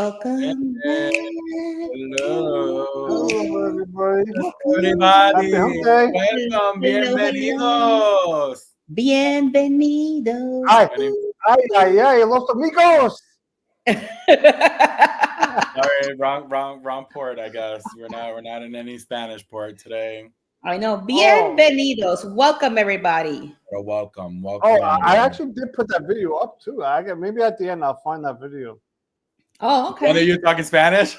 Welcome back. Hello. Hello, everybody. Everybody. Hump day. Welcome. Hello, Bienvenidos. Bienvenidos. Hi. Ay, los amigos. Sorry, wrong port, I guess. We're not in any Spanish port today. I know. Bienvenidos. Welcome, everybody. Or welcome. Oh, I actually did put that video up too. Maybe at the end I'll find that video. Oh, One of okay. you talking Spanish?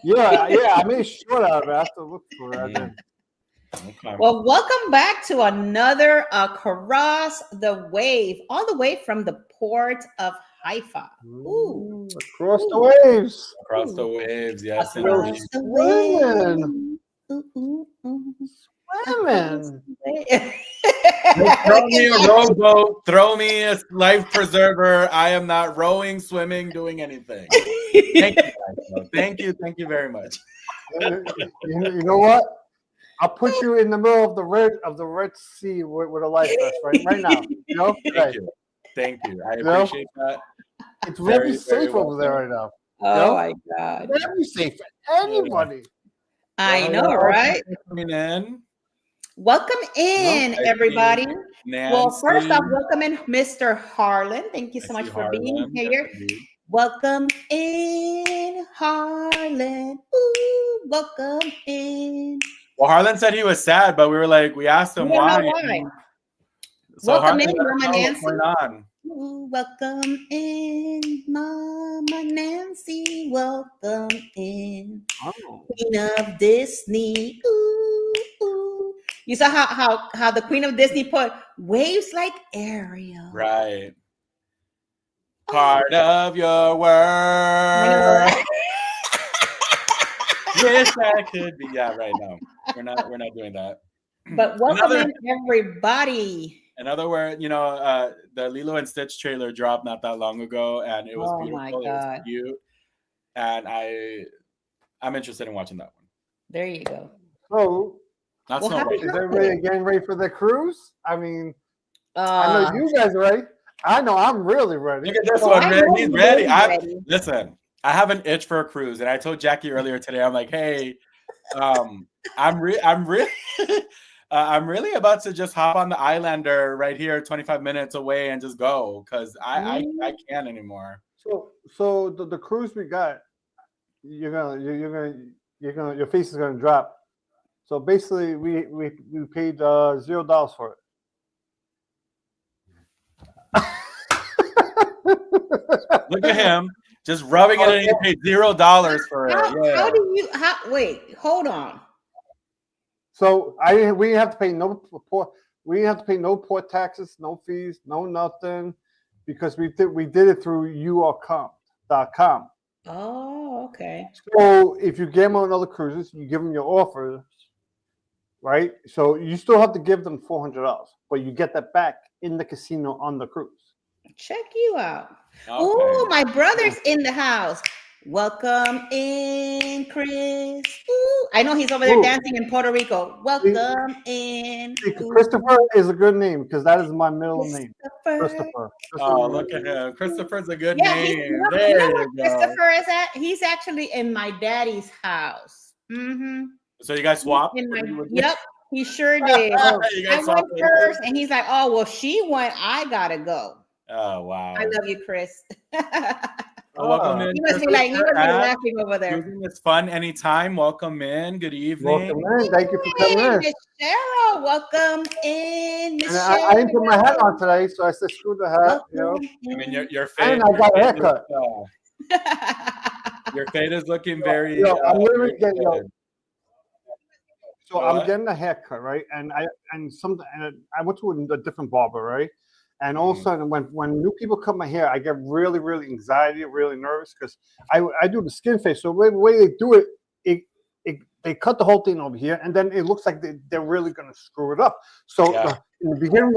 Yeah. I made sure that I have to look for it. Okay. Well, welcome back to another Across the Wave, all the way from the Port of Haifa. Ooh. Across the waves. Across the waves, yes. Across Indeed. the wave. Swimming. Ooh. Swimming. Throw me a rowboat. Throw me a life preserver. I am not rowing, swimming, doing anything. Thank you, guys. Thank you very much. You know what? I'll put you in the middle of the Red Sea with a life vest right now. You know? Thank you. I appreciate that. It's very Very safe over there right now. Oh my God. Very safe for anybody. I know, right? Coming in. Welcome in, everybody. Nancy. Well, first off, welcome in, Mr. Harlan. Thank you so much for being here. Welcome in, Harlan. Ooh, welcome in. Well, Harlan said he was sad, but we asked him why. So Welcome Harlan, in, Mama Nancy. what's going on? Ooh, welcome in, Mama Nancy. Welcome in, Queen of Disney. Ooh. You saw how the Queen of Disney put waves like Ariel. Right. Part of your world. Wish I could be. Yeah, right now. We're not doing that. But welcome in, everybody. Another word, the Lilo and Stitch trailer dropped not that long ago, and it was beautiful. My God. It was cute, and I'm interested in watching that one. There you go. So, Is everybody getting ready for the cruise? I mean, I know you guys are ready. I know I'm really ready. Look at this one, man. He's ready. Listen, I have an itch for a cruise, and I told Jackie earlier today. I'm like, hey, I'm really about to just hop on the Islander right here, 25 minutes away, and just go because I can't anymore. So the cruise we got, your face is gonna drop. So basically, we paid $0 for it. Look at him just rubbing it in. He paid $0 for it. Wait, hold on. So we didn't have to pay no port taxes, no fees, no nothing, because we did it through URCom.com. Oh, okay. So if you get them on other cruises, you give them your offers, right? So you still have to give them $400, but you get that back in the casino on the cruise. Check you out. Okay. Oh, my brother's in the house. Welcome in, Chris. Ooh, I know he's over there dancing in Puerto Rico. Welcome in. Christopher is a good name because that is my middle name. Christopher. Oh, look at him. Christopher's a good name. You know where Christopher is at? He's actually in my daddy's house. Mm-hmm. So you guys swapped? Yep, he sure did. I went first, and he's like, "Oh, well, she went. I gotta go." Oh, wow. I love you, Chris. Welcome in. He must be laughing over there. It's fun anytime. Welcome in. Good evening. Welcome in. Thank you for coming in. Miss Cheryl, welcome in. And I didn't put my hat on today, so I said, "Screw the hat." I mean, your face. And I got a haircut. Your fade is looking very. I'm literally getting. So I'm getting a haircut, right? And I went to a different barber, right? And all of a sudden, when new people cut my hair, I get really, really anxiety, really nervous because I do the skin face. So the way they do it, they cut the whole thing over here, and then it looks like they're really going to screw it up. So in the beginning,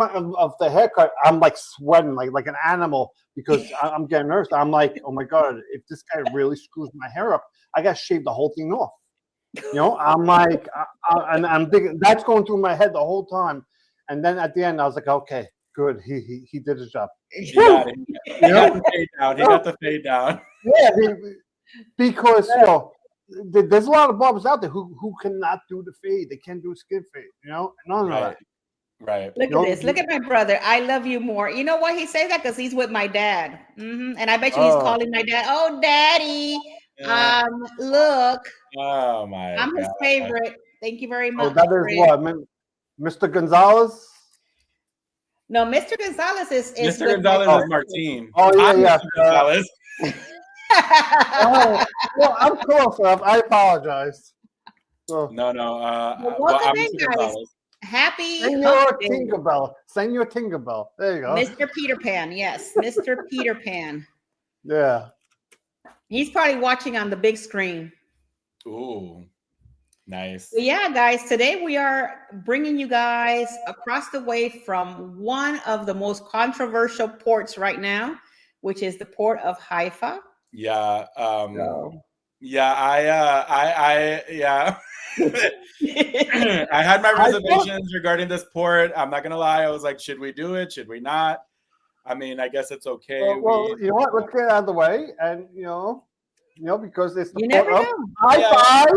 of the haircut, I'm like sweating like an animal because I'm getting nervous. I'm like, oh my God, if this guy really screws my hair up, I got to shave the whole thing off. I'm like, and I'm thinking that's going through my head the whole time. And then at the end, I was like, okay, good. He did his job. He got it. He got the fade down. He got the fade down. Yeah, because there's a lot of barbers out there who cannot do the fade. They can't do a skin fade. None of that. Right. Look at this. Look at my brother. I love you more. You know why he says that? Because he's with my dad. And I bet you he's calling my dad. Oh, daddy. Look. Oh my I'm his favorite. Thank you very much. Oh, that is what, Mr. Gonzalez? No, Mr. Gonzalez is Mr. Gonzalez is Martine. Oh, yeah. Mr. Gonzalez. Well, I'm close enough. I apologize. So, No. Welcome in, guys. Happy Tinkerbell. Senor Tinkerbell. There you go. Mr. Peter Pan. Yes, Mr. Peter Pan. Yeah. He's probably watching on the big screen. Ooh, nice. So yeah, guys, today we are bringing you guys across the way from one of the most controversial ports right now, which is the Port of Haifa. Yeah. Yeah. I had my reservations regarding this port. I'm not gonna lie. I was like, should we do it? Should we not? I mean, I guess it's okay. Well, you know what? Let's get it out of the way, and because it's the never port know. of high five.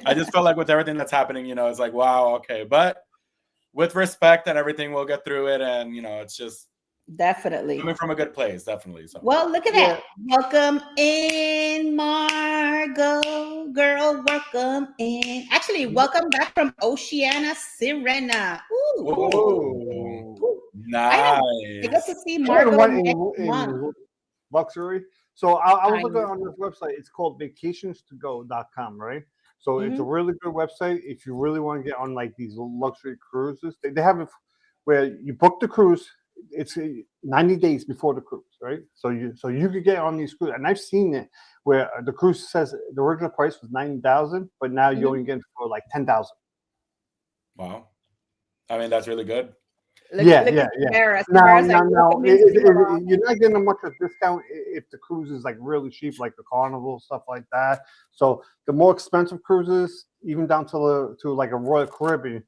I just felt like with everything that's happening, it's like, wow, okay, but with respect and everything, we'll get through it, and it's just definitely coming from a good place, definitely. So. Well, look at that. Welcome in, Margot, girl. Welcome in. Actually, welcome back from Oceana Sirena. Ooh. Nice. I got to see Margot in luxury. So I was looking on this website. It's called vacationstogo.com, right? So it's a really good website if you really want to get on like these luxury cruises. They have it where you book the cruise. It's 90 days before the cruise, right? So you could get on these cruises, and I've seen it where the cruise says the original price was $90,000, but now you only get it for like $10,000. Wow, I mean that's really good. Yeah. Now, you're not getting a much of a discount if the cruise is like really cheap, like the Carnival stuff like that. So the more expensive cruises, even down to like a Royal Caribbean,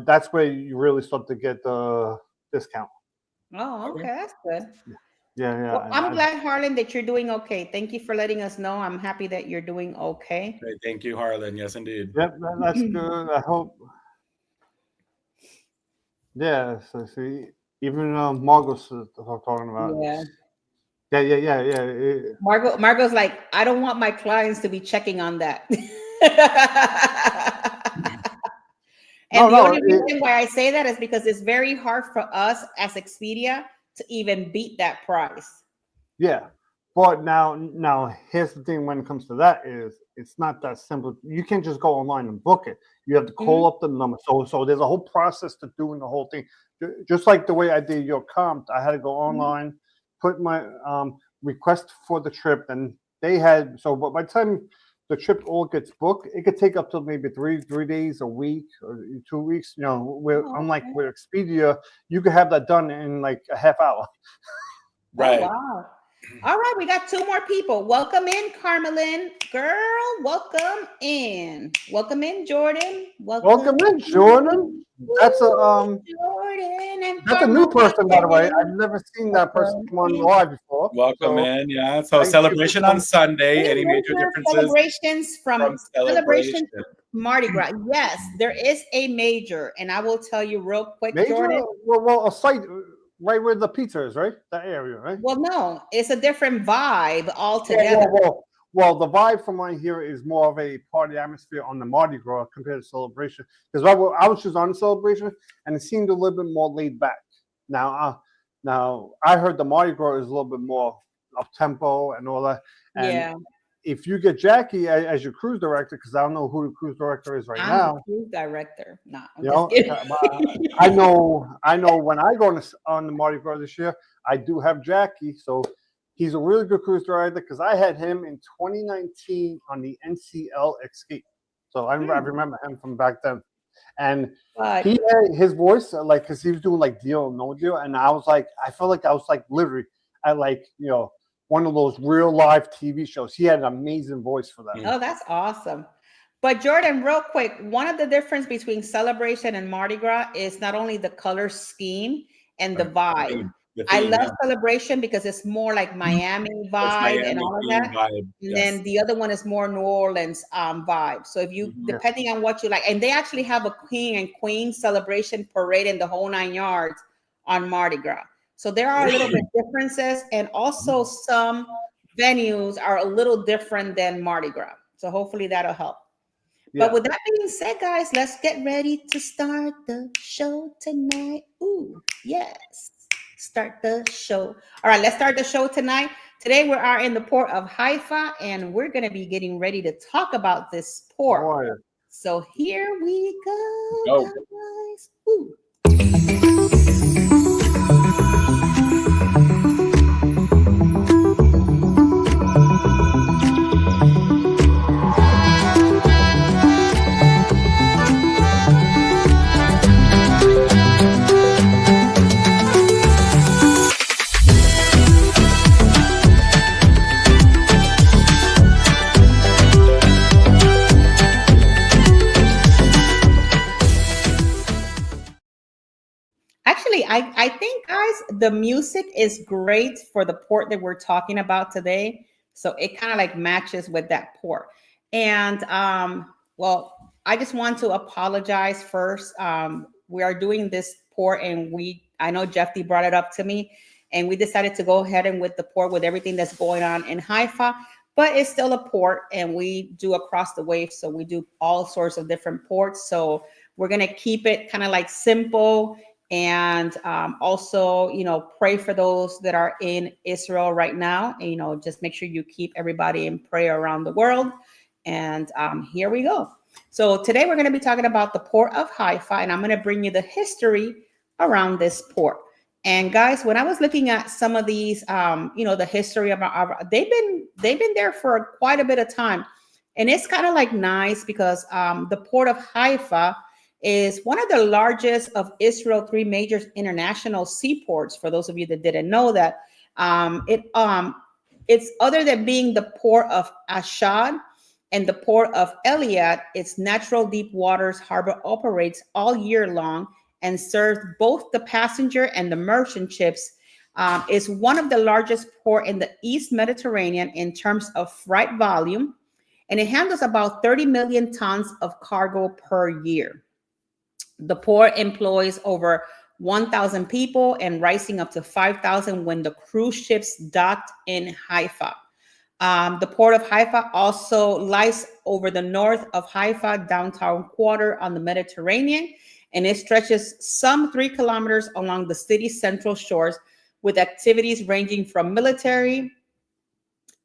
that's where you really start to get the discount. Oh, okay, that's good. Yeah. Well, I'm glad, Harlan, that you're doing okay. Thank you for letting us know. I'm happy that you're doing okay. Great. Thank you, Harlan. Yes, indeed. Yep, that's good. I hope. Yeah, so see, even Margot's talking about. Yeah. Margot's like, I don't want my clients to be checking on that. And the only reason why I say that is because it's very hard for us as Expedia to even beat that price. Yeah, but now here's the thing when it comes to that is it's not that simple. You can't just go online and book it. You have to call up the number. So there's a whole process to doing the whole thing. Just like the way I did your comp, I had to go online, put my request for the trip, and they had but by the time the trip all gets booked, it could take up to maybe three days, a week, or 2 weeks. Unlike with Expedia, you could have that done in like a half hour. Right. Oh, wow. All right, we got 2 more people. Welcome in, Carmelyn. Girl, welcome in. Welcome in, Jordan. Welcome in, Jordan. That's a that's a new person, by the way. I've never seen that person come on live before. Welcome in, yeah. So celebration on Sunday. Any major differences? Celebrations from celebration to Mardi Gras. Yes, there is a major, and I will tell you real quick, Jordan. Well, a site right where the pizza is, right? That area, right? Well, no, it's a different vibe altogether. Well, the vibe from right here is more of a party atmosphere on the Mardi Gras compared to celebration. Because I was just on the celebration, and it seemed a little bit more laid back. Now I heard the Mardi Gras is a little bit more up tempo and all that. And if you get Jackie as your cruise director, because I don't know who the cruise director is now. I'm the cruise director. I know when I go on the Mardi Gras this year, I do have Jackie. So he's a really good cruise director because I had him in 2019 on the NCL Escape. So I remember him from back then. And he had his voice, like, because he was doing like Deal or No Deal. And I felt like I was like literally at one of those real live TV shows. He had an amazing voice for that. Oh, that's awesome. But Jordan, real quick, one of the difference between Celebration and Mardi Gras is not only the color scheme and the vibe. I love Celebration because it's more like Miami vibe and all of that. Vibe. And then the other one is more New Orleans vibe. So if you, depending on what you like, and they actually have a king and queen celebration parade in the whole 9 yards on Mardi Gras. So there are a little bit differences, and also some venues are a little different than Mardi Gras. So hopefully that'll help. But with that being said, guys, let's get ready to start the show tonight. Ooh, yes. Start the show. All right, let's start the show tonight. Today we are in the Port of Haifa, and we're going to be getting ready to talk about this port. So here we go, guys. Ooh. Actually, I think, guys, the music is great for the port that we're talking about today. So it kind of like matches with that port. And well, I just want to apologize first. We are doing this port, and I know Jeffy brought it up to me, and we decided to go ahead and with the port with everything that's going on in Haifa. But it's still a port, and we do across the wave. So we do all sorts of different ports. So we're going to keep it kind of like simple. And also, pray for those that are in Israel right now. And, just make sure you keep everybody in prayer around the world. And here we go. So today we're going to be talking about the Port of Haifa, and I'm going to bring you the history around this port. And guys, when I was looking at some of these, the history about, they've been there for quite a bit of time, and it's kind of like nice because the Port of Haifa is one of the largest of Israel's 3 major international seaports. For those of you that didn't know that, it's other than being the port of Ashdod and the port of Eliad, its natural deep waters harbor operates all year long and serves both the passenger and the merchant ships. Is one of the largest port in the East Mediterranean in terms of freight volume, and it handles about 30 million tons of cargo per year. The port employs over 1,000 people and rising up to 5,000 when the cruise ships docked in Haifa. The Port of Haifa also lies over the north of Haifa downtown quarter on the Mediterranean, and it stretches some 3 kilometers along the city's central shores with activities ranging from military,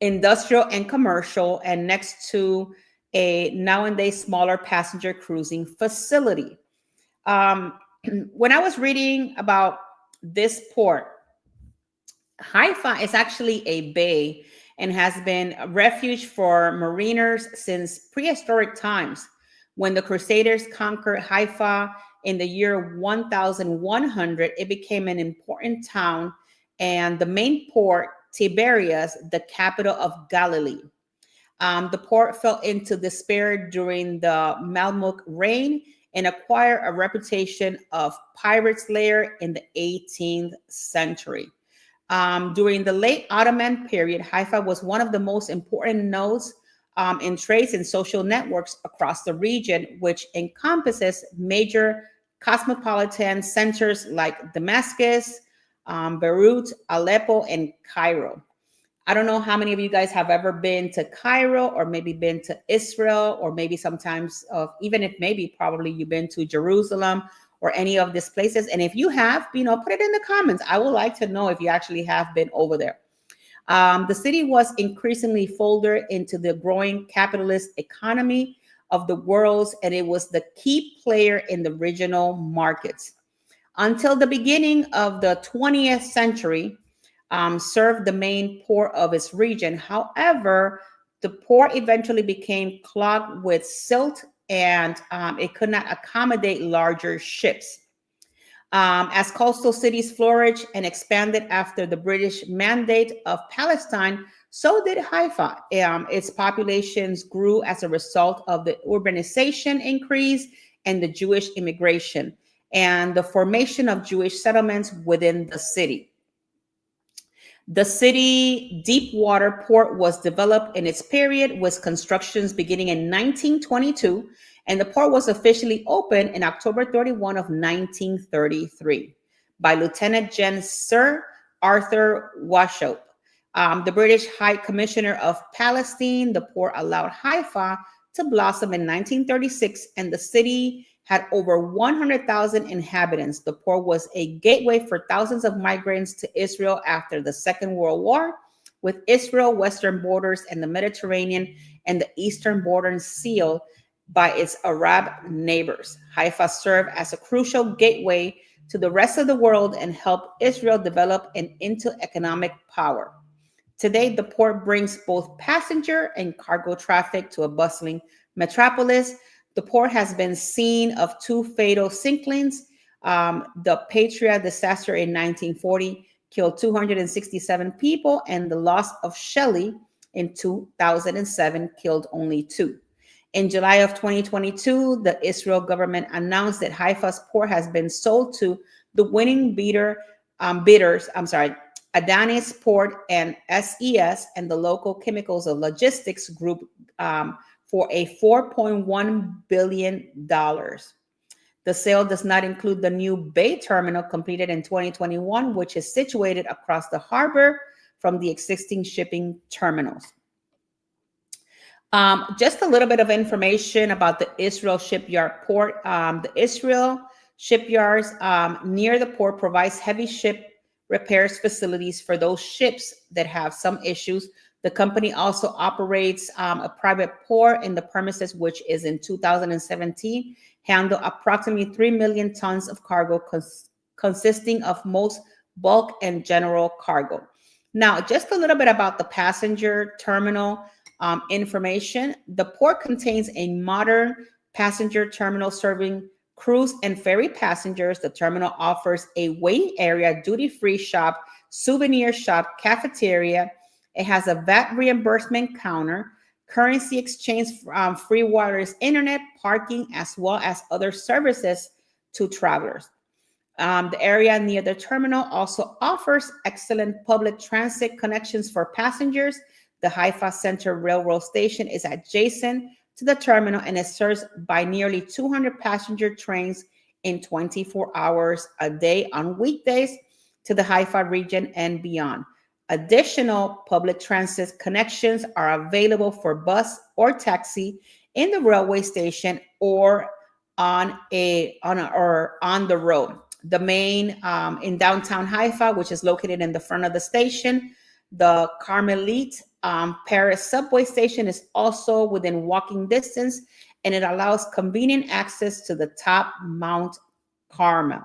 industrial, and commercial, and next to a nowadays smaller passenger cruising facility. When I was reading about this port, Haifa is actually a bay and has been a refuge for mariners since prehistoric times. When the Crusaders conquered Haifa in the year 1100, it became an important town and the main port, Tiberias, the capital of Galilee. The port fell into despair during the Mamluk reign and acquired a reputation of pirates lair in the 18th century. During the late Ottoman period, Haifa was one of the most important nodes in trades and social networks across the region, which encompasses major cosmopolitan centers like Damascus, Beirut, Aleppo, and Cairo. I don't know how many of you guys have ever been to Cairo or maybe been to Israel, or maybe sometimes even if maybe probably you've been to Jerusalem or any of these places. And if you have, put it in the comments. I would like to know if you actually have been over there. The city was increasingly folded into the growing capitalist economy of the world, and it was the key player in the regional markets. Until the beginning of the 20th century, served the main port of its region. However, the port eventually became clogged with silt, and it could not accommodate larger ships. As coastal cities flourished and expanded after the British Mandate of Palestine, So did Haifa. Its populations grew as a result of the urbanization increase and the Jewish immigration and the formation of Jewish settlements within the city. The city deep-water port was developed in its period, with constructions beginning in 1922, and the port was officially opened in October 31 of 1933 by Lieutenant General Sir Arthur Washoe. The British High Commissioner of Palestine. The port allowed Haifa to blossom in 1936, and the city had over 100,000 inhabitants. The port was a gateway for thousands of migrants to Israel after the Second World War, with Israel's western borders and the Mediterranean and the eastern borders sealed by its Arab neighbors. Haifa served as a crucial gateway to the rest of the world and helped Israel develop into economic power. Today, the port brings both passenger and cargo traffic to a bustling metropolis. The port has been scene of two fatal sinkings. The Patriot disaster in 1940 killed 267 people, and the loss of Shelley in 2007 killed only 2. In July of 2022, the Israel government announced that Haifa's port has been sold to the winning bidders, Adonis Port and SES, and the local chemicals and logistics group for a $4.1 billion. The sale does not include the new Bay Terminal completed in 2021, which is situated across the harbor from the existing shipping terminals. Just a little bit of information about the Israel Shipyard Port. The Israel shipyards near the port provides heavy ship repairs facilities for those ships that have some issues. The company also operates a private port in the premises, which is in 2017, handle approximately 3 million tons of cargo, consisting of most bulk and general cargo. Now, just a little bit about the passenger terminal information. The port contains a modern passenger terminal serving cruise and ferry passengers. The terminal offers a waiting area, duty-free shop, souvenir shop, cafeteria. It has a VAT reimbursement counter, currency exchange, free wireless internet, parking, as well as other services to travelers. The area near the terminal also offers excellent public transit connections for passengers. The Haifa Center Railroad Station is adjacent to the terminal and is served by nearly 200 passenger trains in 24 hours a day on weekdays to the Haifa region and beyond. Additional public transit connections are available for bus or taxi in the railway station or on the road. The main in downtown Haifa, which is located in the front of the station, the Carmelite Paris subway station is also within walking distance, and it allows convenient access to the top Mount Carmel.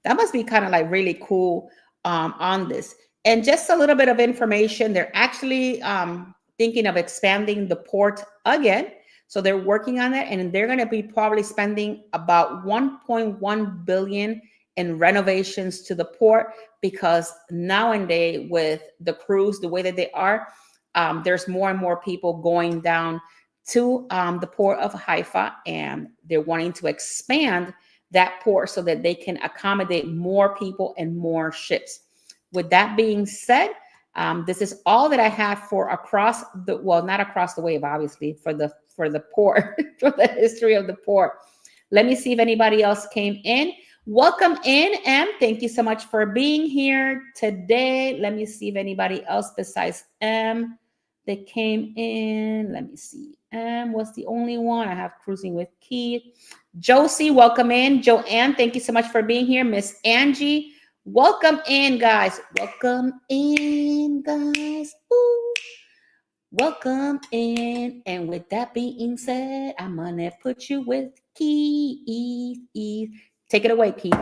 That must be kind of like really cool on this. And just a little bit of information, they're actually thinking of expanding the port again. So they're working on it, and they're going to be probably spending about $1.1 billion in renovations to the port, because nowadays with the cruise, the way that they are, there's more and more people going down to the port of Haifa, and they're wanting to expand that port so that they can accommodate more people and more ships. With that being said, this is all that I have for across the, well, not across the wave, obviously, for the port, for the history of the port. Let me see if anybody else came in. Welcome in, M. Thank you so much for being here today. Let me see if anybody else besides M that came in. Let me see. M was the only one. I have Cruising with Keith. Josie, welcome in. Joanne, thank you so much for being here. Miss Angie, welcome in, guys. Welcome in, guys. Ooh. Welcome in. And with that being said, I'm gonna put you with Keith. Take it away, Keith.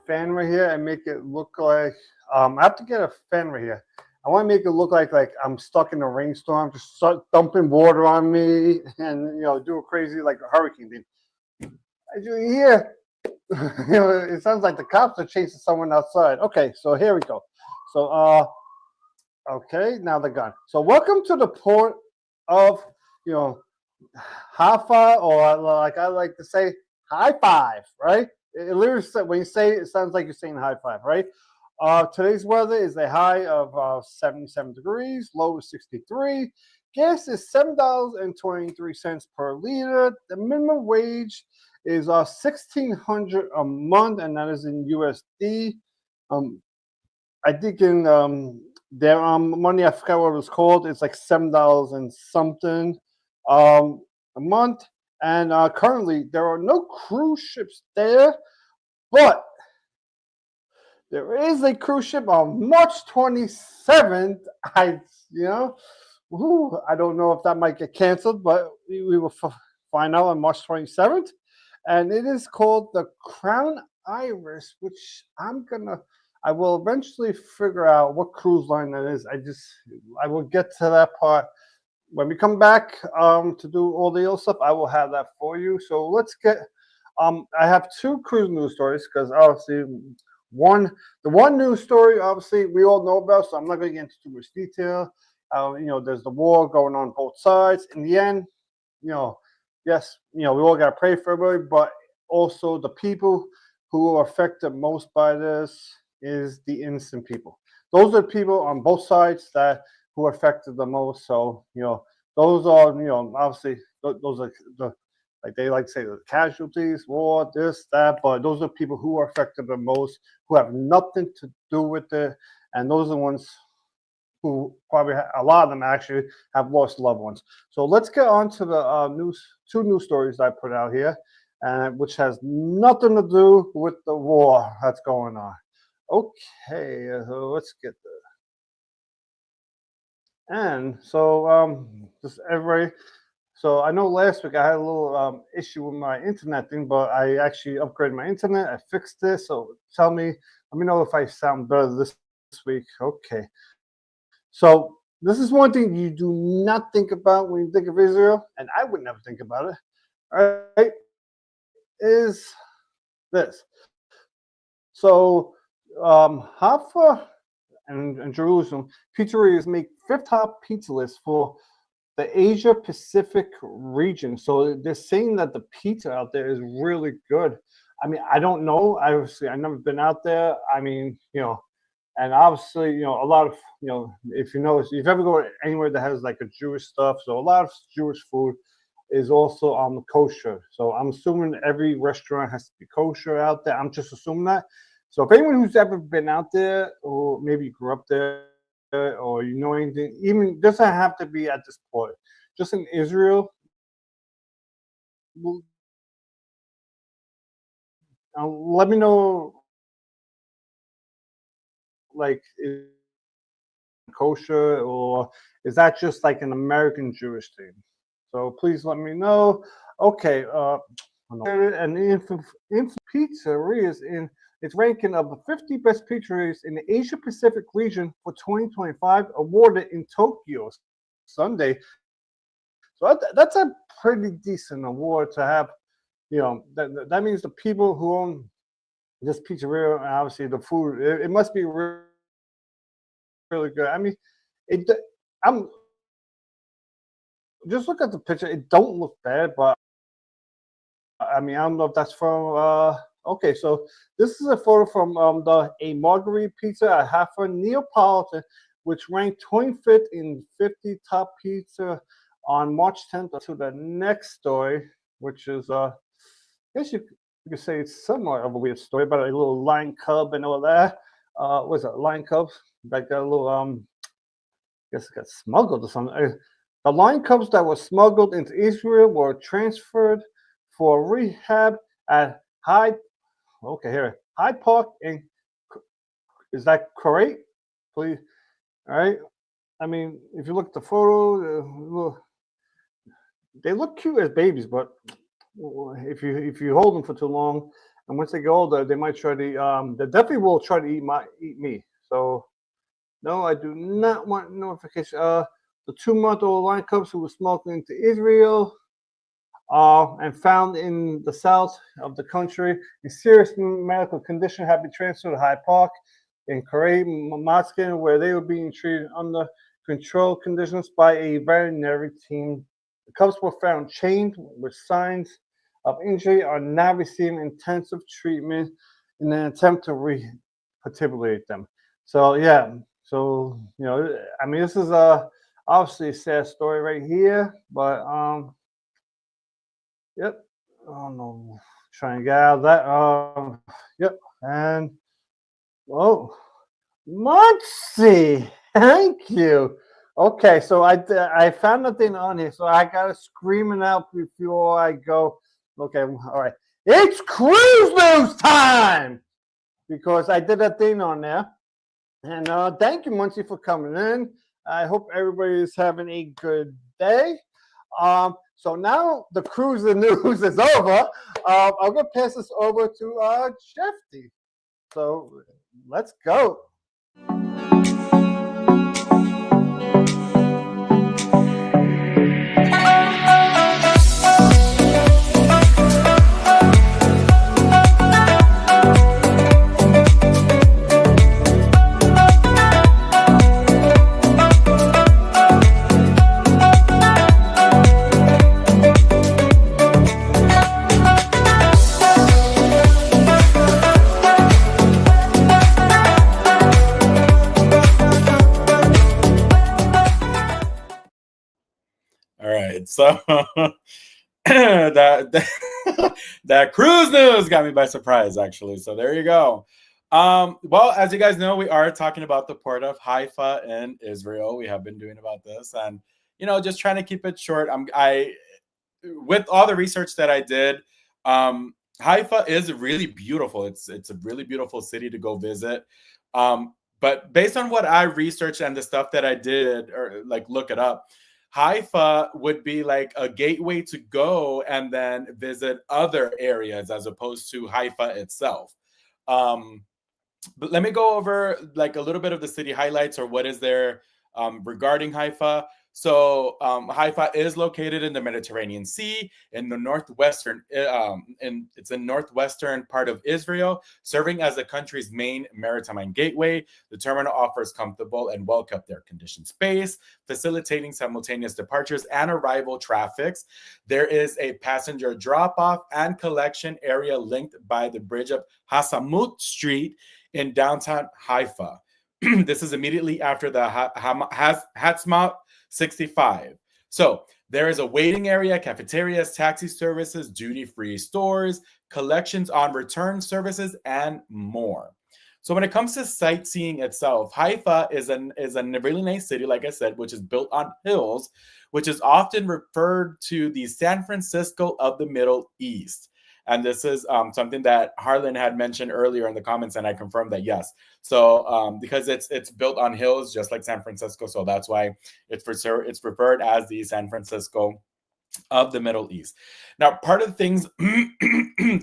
fan right here and make it look like I have to get a fan right here. I want to make it look like I'm stuck in a rainstorm, just start dumping water on me, and do a crazy like a hurricane thing. As you hear, it sounds like the cops are chasing someone outside. Okay, so here we go. So okay, now they're gone. So welcome to the port of Haifa, or like I like to say, high five, right? It literally, when you say it, it sounds like you're saying high five, right? Today's weather is a high of 77 degrees, low is 63. Gas is $7.23 per liter. The minimum wage is $1,600 a month, and that is in USD. I think in their money, I forgot what it was called. It's like $7 and something a month. And currently, there are no cruise ships there, but there is a cruise ship on March 27th. I don't know if that might get canceled, but we will find out on March 27th. And it is called the Crown Iris, which I will eventually figure out what cruise line that is. I will get to that part when we come back to do all the old stuff. I will have that for you. So let's get. I have two cruise news stories because obviously the one news story obviously we all know about. So I'm not going to get into too much detail. There's the war going on both sides. In the end, yes, we all got to pray for everybody, but also the people who are affected most by this is the innocent people. Those are people on both sides who are affected the most. So, those are, obviously, those are like they like to say, the casualties, war, this, that, but those are people who are affected the most, who have nothing to do with it. And those are the ones who probably, a lot of them actually have lost loved ones. So let's get on to the two news stories I put out here, which has nothing to do with the war that's going on. Okay, so let's get there. And so, just everybody. So I know last week I had a little issue with my internet thing, but I actually upgraded my internet. I fixed this. So let me know if I sound better this week. Okay. So this is one thing you do not think about when you think of Israel, and I would never think about it. All right, is this. So Haifa and Jerusalem pizzerias make fifth top pizza list for the Asia Pacific region. So they're saying that the pizza out there is really good. I mean, I don't know. I've never been out there. I mean, and obviously, a lot of, if you've ever go anywhere that has like a Jewish stuff, so a lot of Jewish food is also kosher. So I'm assuming every restaurant has to be kosher out there. I'm just assuming that. So if anyone who's ever been out there, or maybe grew up there, or anything, even doesn't have to be at this point, just in Israel, let me know, like, is kosher, or is that just like an American Jewish thing? So please let me know. Okay, and Info Pizzerias in its ranking of the 50 best pizzerias in the Asia Pacific region for 2025, awarded in Tokyo Sunday. So that's a pretty decent award to have. That means the people who own this pizzeria, obviously the food, it must be really, really good. I mean, I'm just look at the picture. It don't look bad, but I mean, I don't know if that's from. Okay, so this is a photo from a margherita pizza at Haifa Neapolitan, which ranked 25th in 50 top pizza on March 10th. To the next story, which is I guess you could say it's somewhat of a weird story about a little lion cub and all that. What's it, lion cub that got a little I guess it got smuggled or something. The lion cubs that were smuggled into Israel were transferred for rehab at Hyde Park in, is that correct? Please, all right. I mean, if you look at the photo, they look cute as babies, but if you hold them for too long, and once they get older, they might try to. They definitely will try to eat me. So no, I do not want notification. The 2-month-old lion cubs who were smuggled into Israel and found in the south of the country in serious medical condition have been transferred to Hyde Park in Karate Moskin, where they were being treated under controlled conditions by a veterinary team. The cubs were found chained with signs of injury, are now receiving intensive treatment in an attempt to rehabilitate them. So yeah, so I mean, this is obviously a sad story right here, but yep. Oh no, trying to get out of that. Yep, and oh, Muncie, thank you. Okay, so I found nothing on here, so I gotta scream it out before I go. Okay, all right. It's cruise news time because I did a thing on there, and thank you, Muncie, for coming in. I hope everybody is having a good day. So now the cruise news is over. I'm gonna pass this over to Jeffy. So let's go. So that cruise news got me by surprise, actually. So there you go. Well, as you guys know, we are talking about the Port of Haifa in Israel. We have been doing about this, and just trying to keep it short. With all the research that I did, Haifa is really beautiful. It's a really beautiful city to go visit. But based on what I researched and the stuff that I did, or like look it up, Haifa would be like a gateway to go and then visit other areas as opposed to Haifa itself. But let me go over like a little bit of the city highlights or what is there regarding Haifa. So Haifa is located in the Mediterranean Sea in the northwestern, and it's a northwestern part of Israel, serving as the country's main maritime gateway. The terminal offers comfortable and well-kept air-conditioned space, facilitating simultaneous departures and arrival traffics. There is a passenger drop-off and collection area linked by the bridge of Hasamut Street in downtown Haifa. This is immediately after the Hatzmut 65. So there is a waiting area, cafeterias, taxi services, duty-free stores, collections on return services, and more. So when it comes to sightseeing itself, Haifa is a really nice city, like I said, which is built on hills, which is often referred to the San Francisco of the Middle East. And this is something that Harlan had mentioned earlier in the comments, and I confirmed that yes. So because it's built on hills, just like San Francisco, so that's why it's referred as the San Francisco of the Middle East. Now, part of the things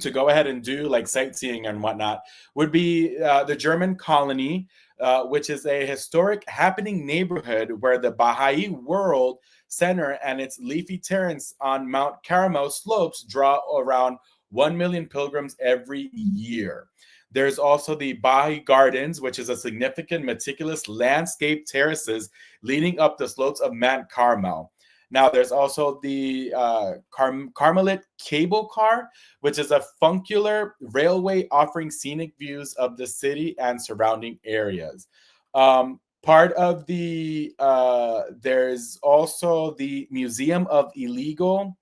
to go ahead and do, like sightseeing and whatnot, would be the German colony, which is a historic happening neighborhood where the Baha'i World Center and its leafy terrace on Mount Carmel slopes draw around 1 million pilgrims every year. There's also the Baha'i Gardens, which is a significant, meticulous landscape terraces leading up the slopes of Mount Carmel. Now, there's also the Carmelite Cable Car, which is a funicular railway offering scenic views of the city and surrounding areas. Part of the, there's also the Museum of Illegal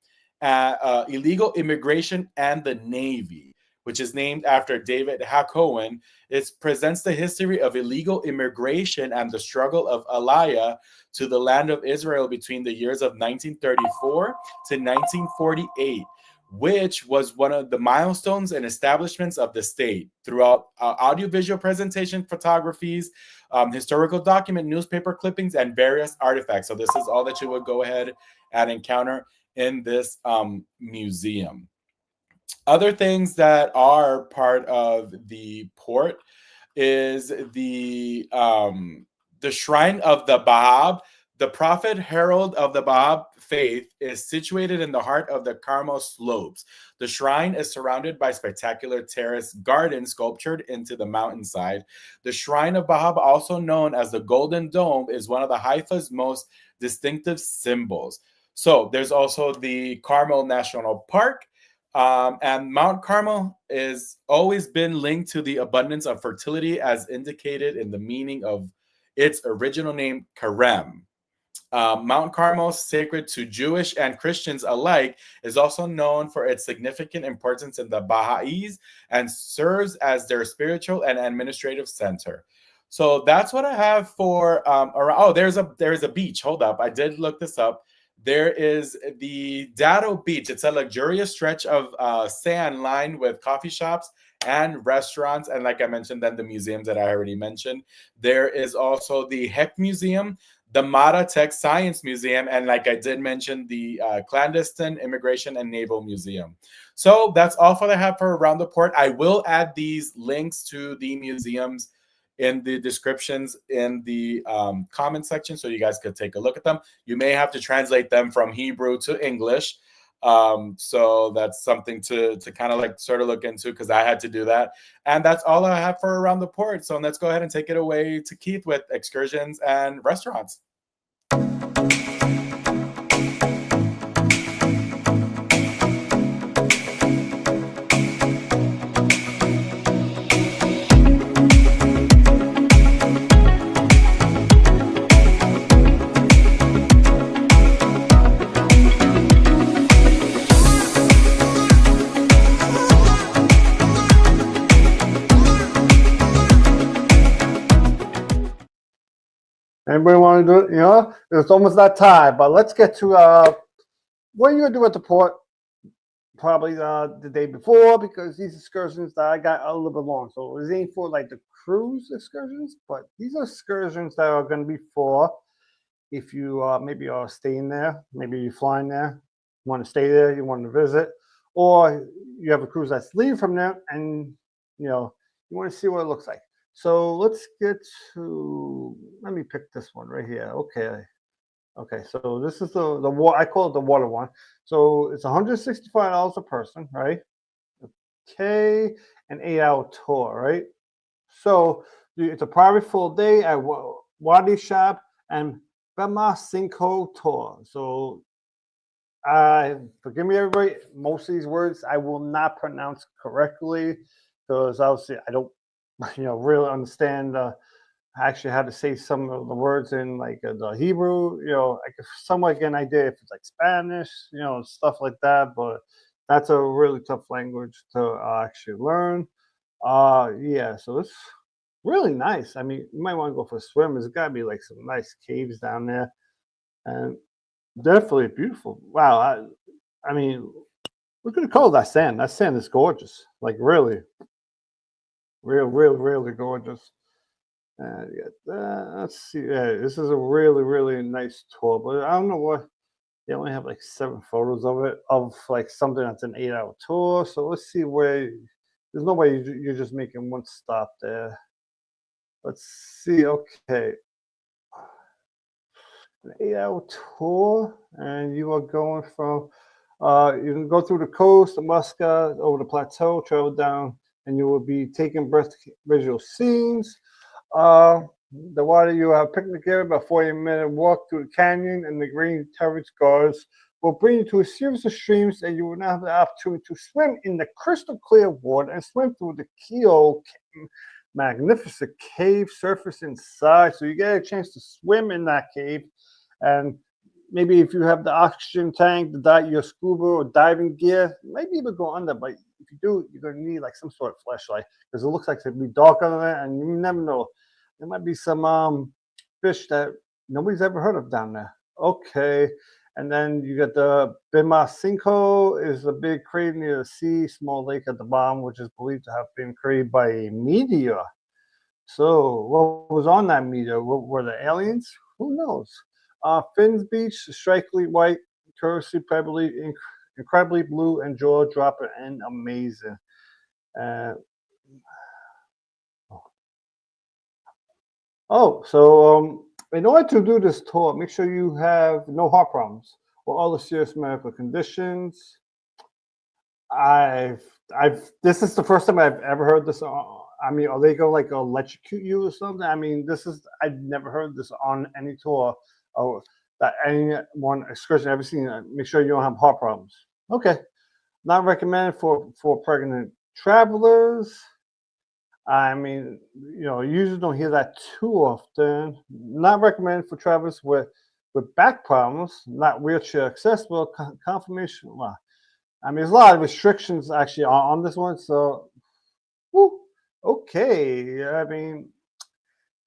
Immigration and the Navy, which is named after David Hacohen. It presents the history of illegal immigration and the struggle of Aliyah to the land of Israel between the years of 1934 to 1948, which was one of the milestones and establishments of the state throughout audiovisual presentation, photographies, historical document, newspaper clippings, and various artifacts. So this is all that you would go ahead and encounter in this museum. Other things that are part of the port is the shrine of the Bahab. The prophet herald of the Bahab faith is situated in the heart of the Carmel slopes. The shrine is surrounded by spectacular terrace gardens sculptured into the mountainside. The shrine of Bahab, also known as the Golden Dome, is one of the Haifa's most distinctive symbols. So there's also the Carmel National Park. And Mount Carmel is always been linked to the abundance of fertility, as indicated in the meaning of its original name, Karem. Mount Carmel, sacred to Jewish and Christians alike, is also known for its significant importance in the Baha'is and serves as their spiritual and administrative center. So that's what I have for around. Oh, there's a beach. Hold up, I did look this up. There is the Dado Beach. It's a luxurious stretch of sand lined with coffee shops and restaurants. And like I mentioned, then the museums that I already mentioned. There is also the Heck Museum, the Mata Tech Science Museum, and like I did mention, the Clandestine Immigration and Naval Museum. So that's all for I have for Around the Port. I will add these links to the museums in the descriptions in the comment section so you guys could take a look at them. You may have to translate them from Hebrew to English. So that's something to kind of like sort of look into, because I had to do that. And that's all I have for Around the Port. So let's go ahead and take it away to Keith with Excursions and Restaurants. Anybody want to do it? You know, it's almost that time, but let's get to what you're going to do at the port probably the day before, because these excursions that I got a little bit long. So it ain't for like the cruise excursions, but these are excursions that are going to be for if you maybe are staying there, maybe you're flying there, you want to stay there, you want to visit, or you have a cruise that's leaving from there and you know you want to see what it looks like. So let's get to, let me pick this one right here. Okay, so this is the water, I call it the water one. So it's $165 a person, right? Okay, an 8-hour tour, right? So it's a private full day at Wadi Shab and Bema Cinco tour. So forgive me, everybody. Most of these words I will not pronounce correctly, because obviously I don't, really understand. I actually had to say some of the words in like the Hebrew. I could somewhat get an idea if it's like Spanish, stuff like that. But that's a really tough language to actually learn. Yeah, so it's really nice. I mean, you might want to go for a swim. There's got to be like some nice caves down there, and definitely beautiful. Wow, I mean, look at the color of that sand. That sand is gorgeous. Like really, really gorgeous. Let's see. Yeah, this is a really nice tour, but I don't know what. They only have like 7 photos of it, of like something that's an 8-hour tour. So let's see where. There's no way you're just making one stop there. Let's see. Okay, an 8-hour tour, and you are going from. You can go through the coast of Muscat, over the plateau, travel down, and you will be taking breathtaking visual scenes. The water, you have a picnic area, about 40-minute walk through the canyon, and the green terrace gardens will bring you to a series of streams, and you will now have the opportunity to swim in the crystal clear water and swim through the Keo magnificent cave surface inside. So you get a chance to swim in that cave, and maybe if you have the oxygen tank, your scuba or diving gear, maybe even go under. But if you do, you're gonna need like some sort of flashlight, because it looks like it'll be dark under there, and you never know. There might be some fish that nobody's ever heard of down there. Okay, and then you got the Bema Cinco, is a big crater near the sea, small lake at the bottom, which is believed to have been created by a meteor. So what was on that meteor? Were the aliens? Who knows? Finn's Beach, strikingly white, curiously pebbly, incredibly blue and jaw-dropping and amazing. So in order to do this tour, make sure you have no heart problems or other serious medical conditions. This is the first time I've ever heard this. I mean, are they going like electrocute you or something? I mean, I've never heard this on any tour or that anyone excursion I've ever seen. Make sure you don't have heart problems. Okay, not recommended for pregnant travelers. I mean, you usually don't hear that too often. Not recommended for travelers with back problems, not wheelchair accessible. Confirmation. Well, I mean, there's a lot of restrictions actually on this one. So, okay. I mean,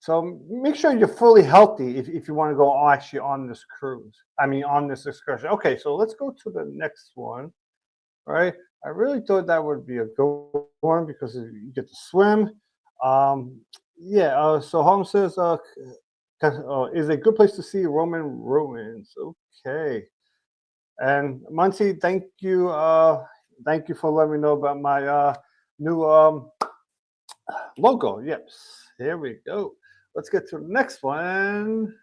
so make sure you're fully healthy if you want to go actually on this cruise. I mean, on this excursion. Okay, so let's go to the next one. All right. I really thought that would be a good one because you get to swim. So Holmes says, is a good place to see Roman ruins. Okay. And Muncie, thank you for letting me know about my new logo. Yep, here we go. Let's get to the next one.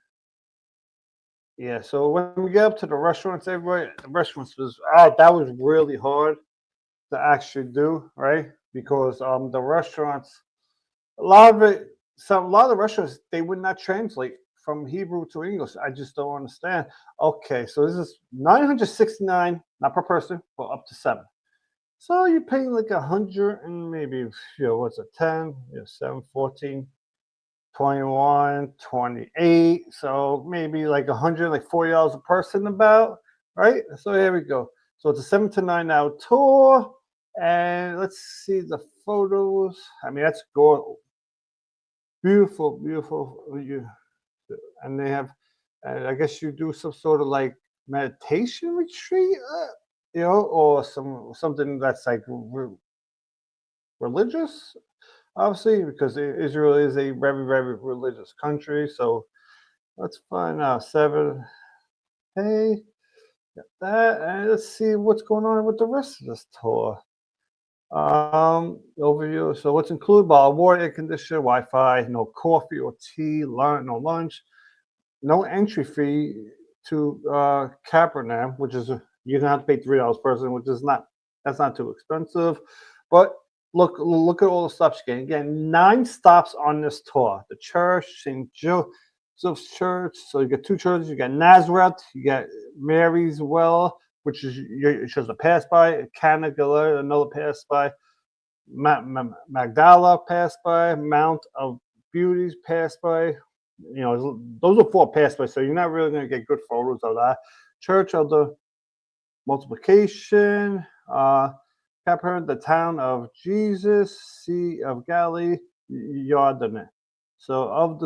Yeah, so when we get up to the restaurants, everybody, the restaurants that was really hard to actually do, right? Because the restaurants, a lot of the restaurants, they would not translate from Hebrew to English. I just don't understand. Okay, so this is $969, not per person, but up to 7. So you're paying like 100 and maybe, what's it, 10, 7, 14, 21, 28. So maybe like 100, like $40 a person about, right? So here we go. So it's a 7 to 9 hour tour. And let's see the photos. I mean, that's gorgeous. Beautiful, beautiful. And they have, I guess you do some sort of like meditation retreat, or something that's like religious, obviously, because Israel is a very, very religious country. So let's find out 7. Hey, got that, and let's see what's going on with the rest of this tour. Overview. So what's included? Bottled water, air conditioner, Wi-Fi, no coffee or tea, no lunch, no entry fee to Capernaum, which is you're gonna have to pay $3 per person, which is that's not too expensive. But look at all the stops you're getting. Again, 9 stops on this tour. The church, St. Joseph's Church. So you get 2 churches. You got Nazareth. You got Mary's Well, which is shows a pass by. Cana Galilea, another pass by. Magdala pass by. Mount of Beauties pass by. Those are 4 pass by, so you're not really going to get good photos of that. Church of the Multiplication, Capernaum, the town of Jesus, Sea of Galilee, Jordan. So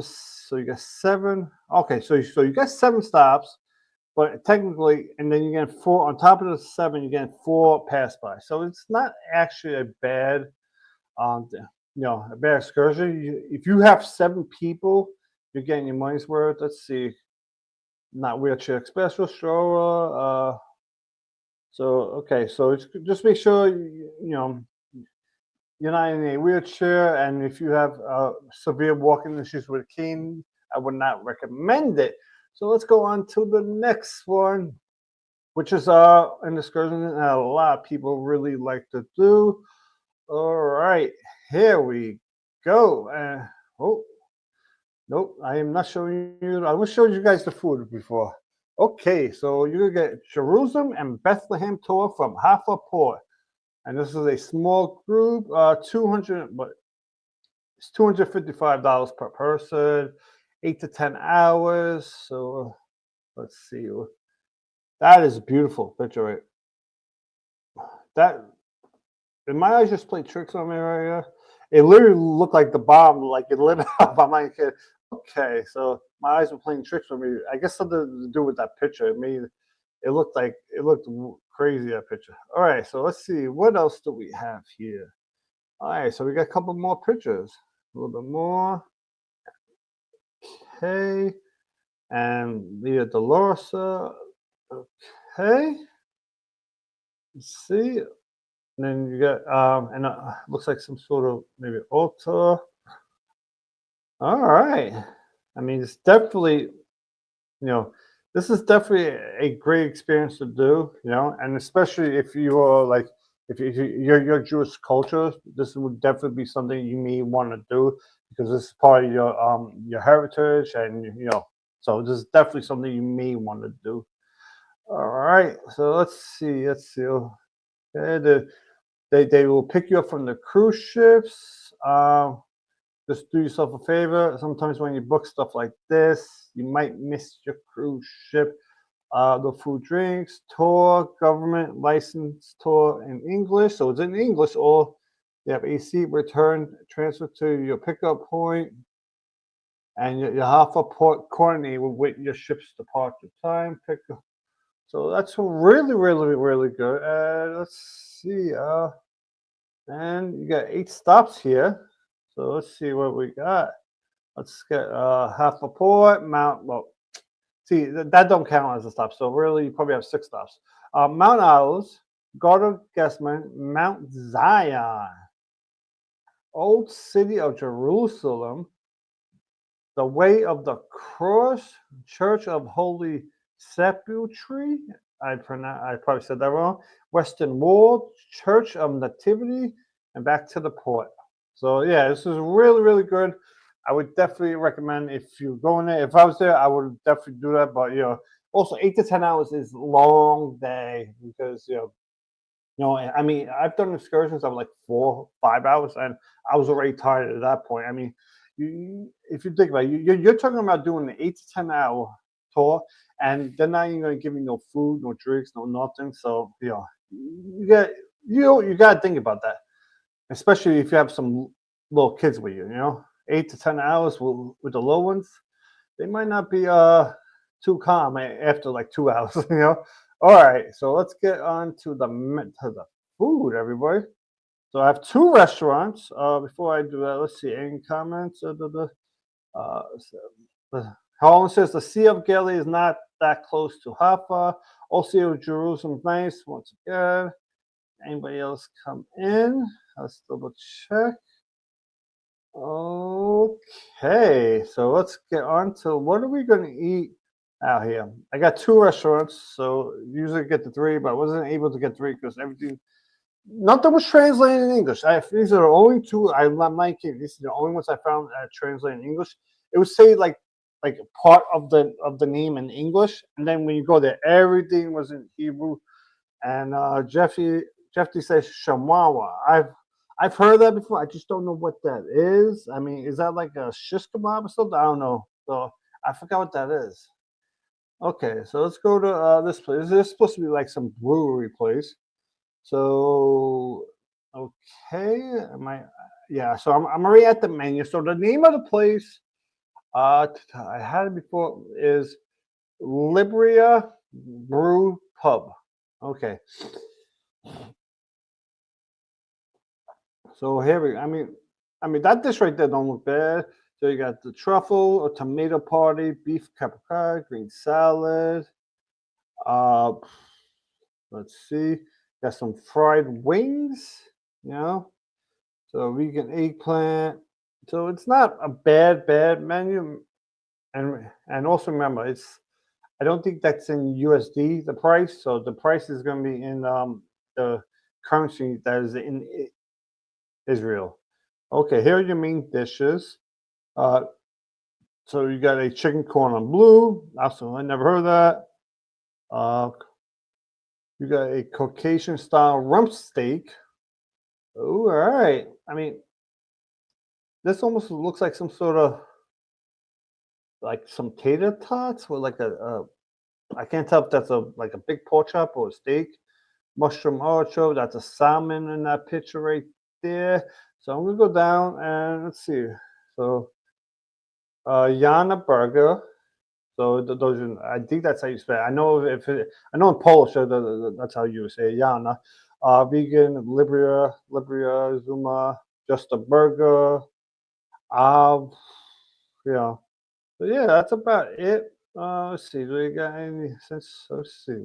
you got 7. Okay, so you got 7 stops, but technically, and then you get 4 on top of the 7. You get 4 pass by. So it's not actually a bad, a bad excursion. If you have 7 people, you're getting your money's worth. Let's see, not wheelchair accessible, stroller. So just make sure you're not in a wheelchair, and if you have severe walking issues with a cane, I would not recommend it. So let's go on to the next one, which is an excursion that a lot of people really like to do. All right, here we go. Nope, I am not showing you. I will show you guys the food before. Okay, so you're going to get Jerusalem and Bethlehem tour from Haifa Port. And this is a small group, but it's $255 per person, 8 to 10 hours. So let's see. That is a beautiful picture, right? That, and my eyes just played tricks on me right here. It literally looked like the bomb, like it lit up. I'm like, okay, so my eyes were playing tricks on me. I guess something to do with that picture. It looked crazy, that picture. All right, so let's see. What else do we have here? All right, so we got a couple more pictures. A little bit more. Okay. And Via Dolorosa. Okay. See, and then you got and looks like some sort of maybe altar. All right. I mean, it's definitely, this is definitely a great experience to do, and especially if you are like, if your Jewish culture, this would definitely be something you may want to do because this is part of your heritage, and so this is definitely something you may want to do. All right, so let's see. Okay, they will pick you up from the cruise ships. Just do yourself a favor. Sometimes when you book stuff like this, you might miss your cruise ship. The food, drinks, tour, government license tour in English. So it's in English, or you have a seat return transfer to your pickup point, and your Haifa port coordinate with your ship's departure time. Pickup. So that's really, really, really good. Let's see. And you got 8 stops here. So let's see what we got. Let's get Haifa Port, Well, see, that don't count as a stop. So really, you probably have 6 stops. Mount Olives, Garden Gessman, Mount Zion, Old City of Jerusalem, the Way of the Cross, Church of Holy Sepulchre. I probably said that wrong. Western Wall, Church of Nativity, and back to the port. So yeah, this is really, really good. I would definitely recommend if you're going there. If I was there, I would definitely do that. But also 8 to 10 hours is a long day because I mean, I've done excursions of like 4, 5 hours, and I was already tired at that point. I mean, if you think about it, you're talking about doing an 8 to 10 hour tour, and they're not even going to give you no food, no drinks, no nothing. So you got you got to think about that, especially if you have some little kids with you. 8 to 10 hours with the little ones, they might not be too calm after like 2 hours. All right, so let's get on to the food, everybody. So I have 2 restaurants. Before I do that, let's see any comments. Holland says the Sea of Galilee is not that close to Haifa. Also, Jerusalem's nice. Once again, anybody else come in? Let's double check. Okay, so let's get on to what are we going to eat out here. I got 2 restaurants, so usually I get the 3, but I wasn't able to get 3 because nothing was translated in English. These are the only 2. I'm not kidding. These are the only ones I found translated in English. It would say like part of the name in English, and then when you go there, everything was in Hebrew. And Jeffy says shamawa. I've heard that before. I just don't know what that is. I mean, is that like a shish kebab or something? I don't know. So I forgot what that is. Okay, so let's go to this place. This is supposed to be like some brewery place. So okay, yeah. So I'm already at the menu. So the name of the place, I had it before, is Libria Brew Pub. Okay. So here we. I mean that dish right there don't look bad. So you got the truffle, a tomato party, beef capriccia, green salad. Uh, let's see. Got some fried wings. So vegan eggplant. So it's not a bad menu. And also remember, I don't think that's in USD the price. So the price is going to be in the currency that is in Israel. Okay, here are your main dishes. So you got a chicken cordon bleu. Also, I never heard of that. You got a Caucasian style rump steak. Oh, all right. I mean, this almost looks like some sort of like some tater tots with like I can't tell if that's like a big pork chop or a steak. Mushroom artichoke. That's a salmon in that picture right there. So I'm gonna go down and let's see. So Yana burger. So those, I think that's how you spell it. I know in Polish that's how you say Yana. Vegan, Libria, Zuma, just a burger. Yeah. So yeah, that's about it. Let's see. Do we got any sense? Let's see.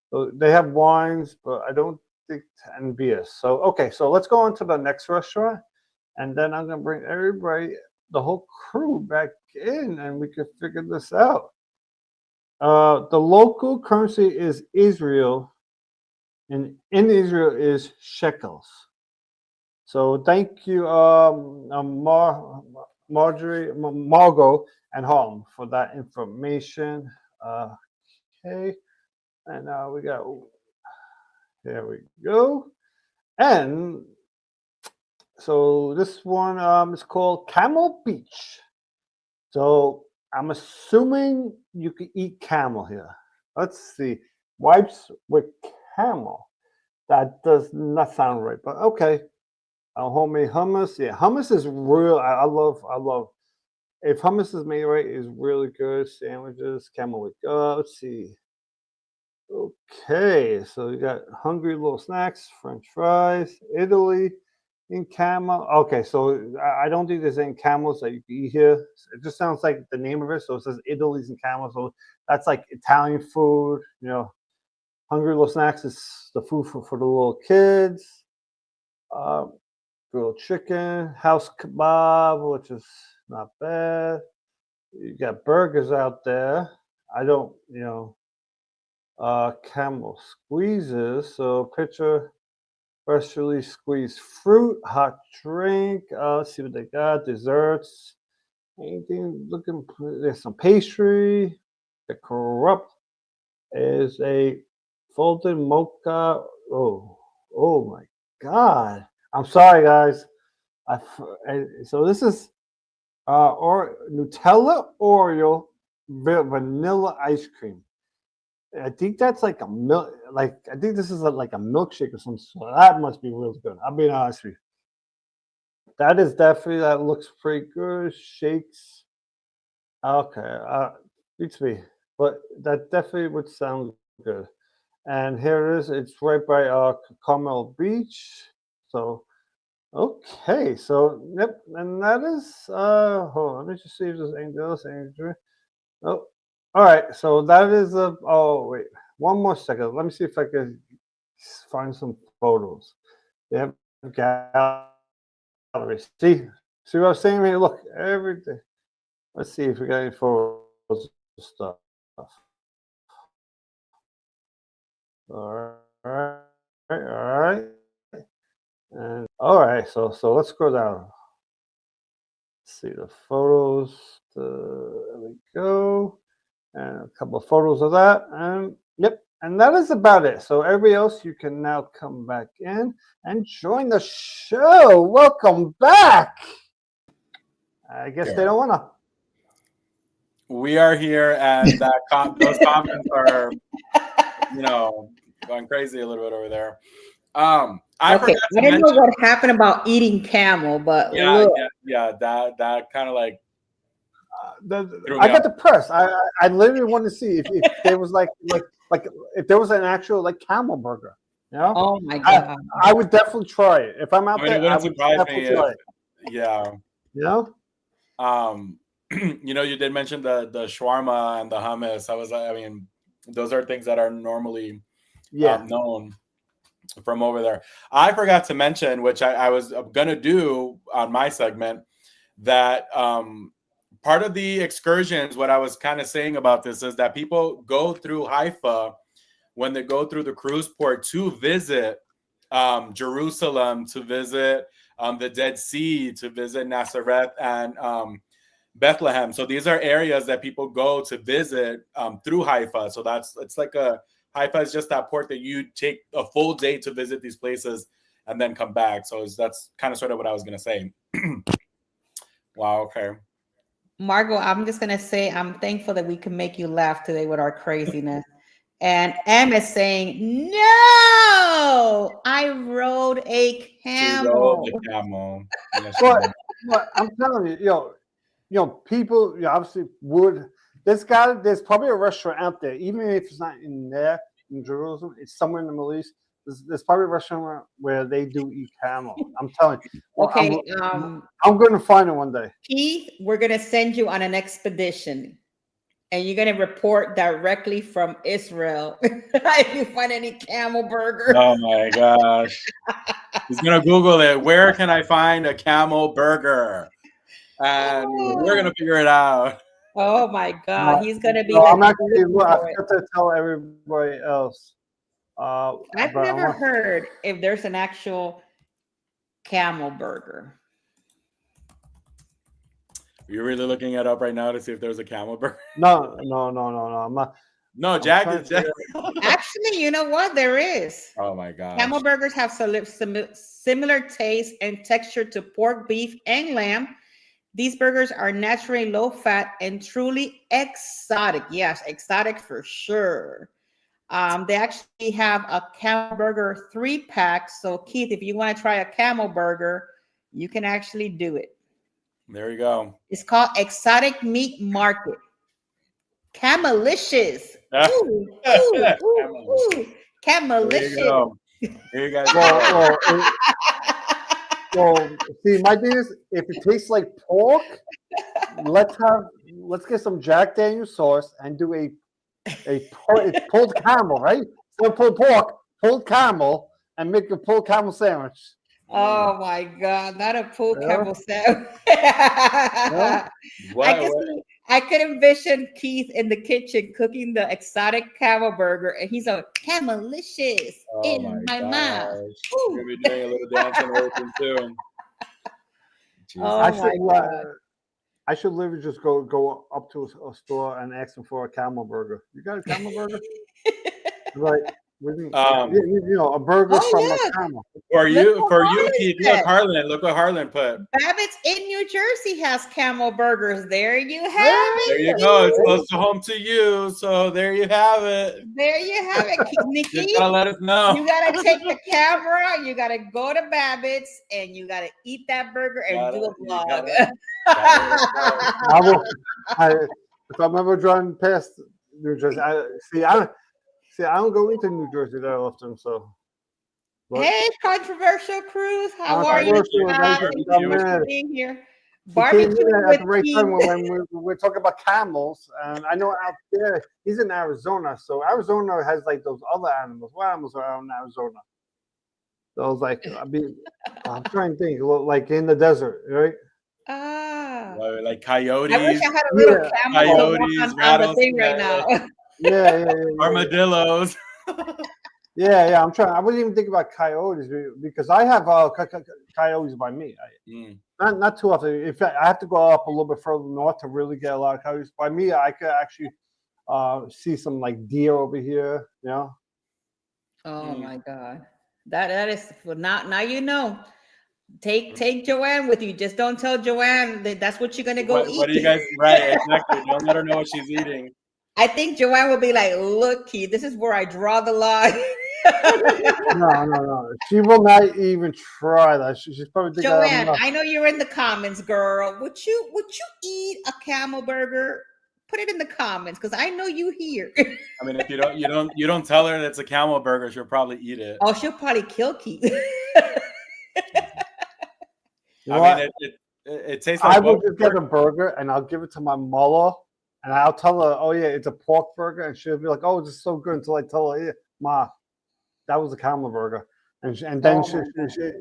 So they have wines, but I don't think and beers. So okay, so let's go on to the next restaurant, and then I'm gonna bring everybody, the whole crew, back in, and we can figure this out. The local currency is Israel, and in Israel is shekels. So thank you, Margot, and Harlem for that information. Okay, and now we got. There we go. And so this one is called Camel Beach. So I'm assuming you can eat camel here. Let's see. Wipes with camel. That does not sound right, but okay. Homemade hummus. Yeah, hummus is real. I love. If hummus is made right, is really good. Sandwiches, camel with. Let's see. Okay, so you got hungry little snacks, French fries, Italy, in camel. Okay, so I don't think there's any camels that you can eat here. It just sounds like the name of it. So it says Italy's and camels. So that's like Italian food. Hungry little snacks is the food for the little kids. Grilled chicken, house kebab, which is not bad. You got burgers out there. I don't, camel squeezes. So picture freshly squeezed fruit, hot drink. Let's see what they got. Desserts. Anything looking? There's some pastry. The corrupt is a folded mocha. Oh my God! I'm sorry, guys. So this is or Nutella Oreo vanilla ice cream. I think that's like a milk. Like I think this is like a milkshake or something. So that must be really good. I'll be honest with you. That looks pretty good. Shakes. Okay. Beats me, but that definitely would sound good. And here it is. It's right by Carmel Beach. So okay. So yep. And that is hold on. Let me just see if there's anything else. Oh, all right. So that is a. Oh wait, one more second. Let me see if I can find some photos. They have galleries. See what I'm saying here? Look, everything. Let's see if we got any photos of stuff. All right. And all right. So let's go down. Let's see the photos. There we go. And a couple of photos of that. And yep. And that is about it. So everybody else, you can now come back in and join the show. Welcome back. I guess they don't want to. We are here, and those comments are, going crazy a little bit over there. I didn't know what happened about eating camel, but yeah, that kind of like. I got depressed. I literally wanted to see if there was like if there was an actual like camel burger. Oh my God! I would definitely try it if I'm out there. I would definitely try it. Yeah. You did mention the shawarma and the hummus. Those are things that are normally known from over there. I forgot to mention, which I was gonna do on my segment, that part of the excursions, what I was kind of saying about this is that people go through Haifa when they go through the cruise port to visit Jerusalem, to visit the Dead Sea, to visit Nazareth and Bethlehem. So these are areas that people go to visit through Haifa. So it's like Haifa is just that port that you take a full day to visit these places and then come back. So that's kind of sort of what I was going to say. Wow. Okay. Margot, I'm just going to say I'm thankful that we can make you laugh today with our craziness. And Em is saying, no, I rode a camel. She rode the camel. But I'm telling you, people obviously would. There's probably a restaurant out there, even if it's not in Jerusalem, it's somewhere in the Middle East. There's probably a restaurant where they do eat camel. I'm telling you. Okay. I'm going to find it one day. Keith, we're going to send you on an expedition. and you're gonna report directly from Israel if you find any camel burger. Oh my gosh. He's gonna Google it. Where can I find a camel burger? And we're gonna figure it out. Oh my God, he's gonna be. I'm actually. I forgot to tell everybody else. I've never heard if there's an actual camel burger. You're really looking it up right now to see if there's a camel burger? No. I'm not. No, Jack. Actually, you know what? There is. Oh my God. Camel burgers have similar taste and texture to pork, beef, and lamb. These burgers are naturally low fat and truly exotic. Yes, exotic for sure. They actually have a camel burger 3-pack. So Keith, if you want to try a camel burger, you can actually do it. There you go. It's called Exotic Meat Market. Camelicious. Ooh, Camelicious. Here you guys go. Well, see, my thing is, if it tastes like pork, let's get some Jack Daniel's sauce and do it's pulled camel, right? So pulled pork, pulled camel, and make a pulled camel sandwich. Oh my God, not a pulled camel sandwich. I could envision Keith in the kitchen cooking the exotic camel burger, and he's a camelicious in my mouth. We'll be doing a little dance and everything too. I should literally just go up to a store and ask them for a camel burger. You got a camel burger? Right. A burger from a camel. For you, Keith. Look, Harlan. Look what Harlan put. Babbitt's in New Jersey has camel burgers. There you have it. There you go. It's close to home to you. So there you have it. There you have it, Nikki. Just gotta let us know. You gotta take the camera. You gotta go to Babbitt's and you gotta eat that burger and do a vlog. If I'm ever driving past New Jersey, I don't go into New Jersey that often, so. But, hey, Controversial Cruz, how are you? Thank you for being here. Barbecue at the right time when we're talking about camels, and I know out there he's in Arizona, so Arizona has like those other animals. What animals are out in Arizona? So I was like, I'm trying to think, like in the desert, right? Like coyotes. I wish I had a little camel on the thing right now. Yeah. Armadillos. Yeah. I'm trying. I wouldn't even think about coyotes because I have coyotes by me. Not too often. In fact, I have to go up a little bit further north to really get a lot of coyotes. By me, I could actually see some like deer over here. You know. Oh my God, that is now you know. Take Joanne with you. Just don't tell Joanne that's what you're gonna go eat. What do you guys? Right, exactly. Don't let her know what she's eating. I think Joanne will be like, look, Keith, this is where I draw the line. No. She will not even try that. She's probably thinking, Joanne, I know you're in the comments, girl. Would you eat a camel burger? Put it in the comments because I know you here. I mean, if you don't tell her that it's a camel burger, she'll probably eat it. Oh, she'll probably kill Keith. I mean, it tastes like I will just get a burger and I'll give it to my mother. And I'll tell her, oh, yeah, it's a pork burger. And she'll be like, oh, this is so good until I tell her, yeah, Ma, that was a camel burger. And then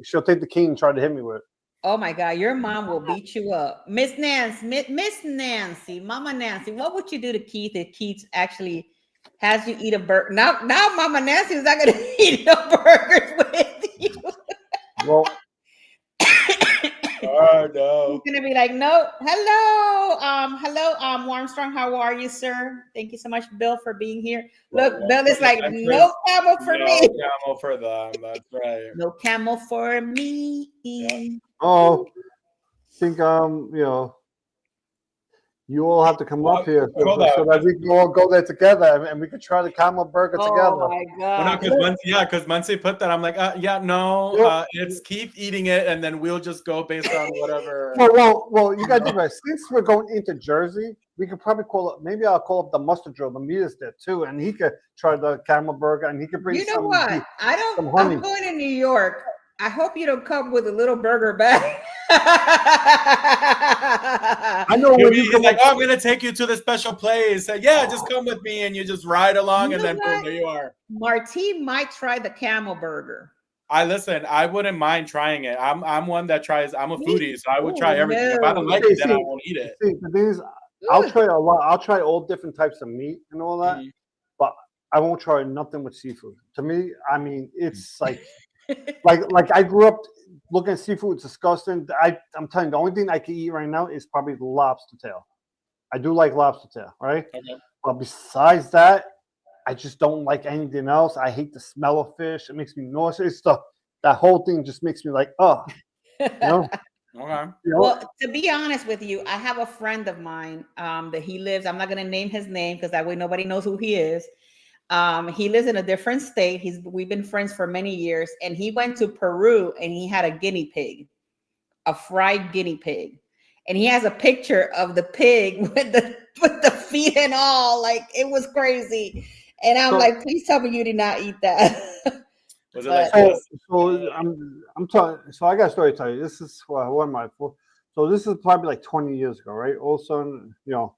she'll take the key and try to hit me with it. Oh, my God. Your mom will beat you up. Miss Nancy, Mama Nancy, what would you do to Keith if Keith actually has you eat a burger? Now Mama Nancy is not going to eat no burgers with you. Well, oh no. He's gonna be like, no, hello, Armstrong, how are you, sir? Thank you so much, Bill, for being here. Look, Bill is like, no camel for me. No camel for them, that's right. No camel for me. Yeah. Oh, I think you all have to come up here so that we can all go there together and we can try the camel burger together. Oh my God! Because Muncie put that, I'm like, it's Keith eating it, and then we'll just go based on whatever. Well, you guys do right. Since we're going into Jersey, we could probably maybe I'll call up the mustard drill. The meat is there too, and he could try the camel burger, and he could bring. You know what? I'm going to New York I hope you don't come with a little burger bag. I know when He's like, oh, I'm gonna take you to the special place. Yeah, just come with me, and you just ride along, and then boom, there you are. Martine might try the camel burger. I wouldn't mind trying it. I'm one that tries. I'm a foodie, so I would try everything. If I don't like it, then I won't eat it. See, the thing is, I'll try a lot. I'll try all different types of meat and all that, but I won't try nothing with seafood. To me, I mean, it's like I grew up looking at seafood. It's disgusting. I'm telling you, the only thing I can eat right now is probably the lobster tail. I do like lobster tail, right? Okay. But besides that, I just don't like anything else. I hate the smell of fish. It makes me nauseous. That whole thing just makes me like, oh, you know? Okay. Well, to be honest with you, I have a friend of mine that he lives. I'm not going to name his name because that way nobody knows who he is. He lives in a different state. We've been friends for many years, and he went to Peru and he had a guinea pig, a fried guinea pig, and he has a picture of the pig with the feet and all. Like, it was crazy, and I'm like, please tell me you did not eat that. Was it like this? So I'm talking. So I got a story to tell you. This is one of my. So this is probably like 20 years ago, right? All of a sudden, you know,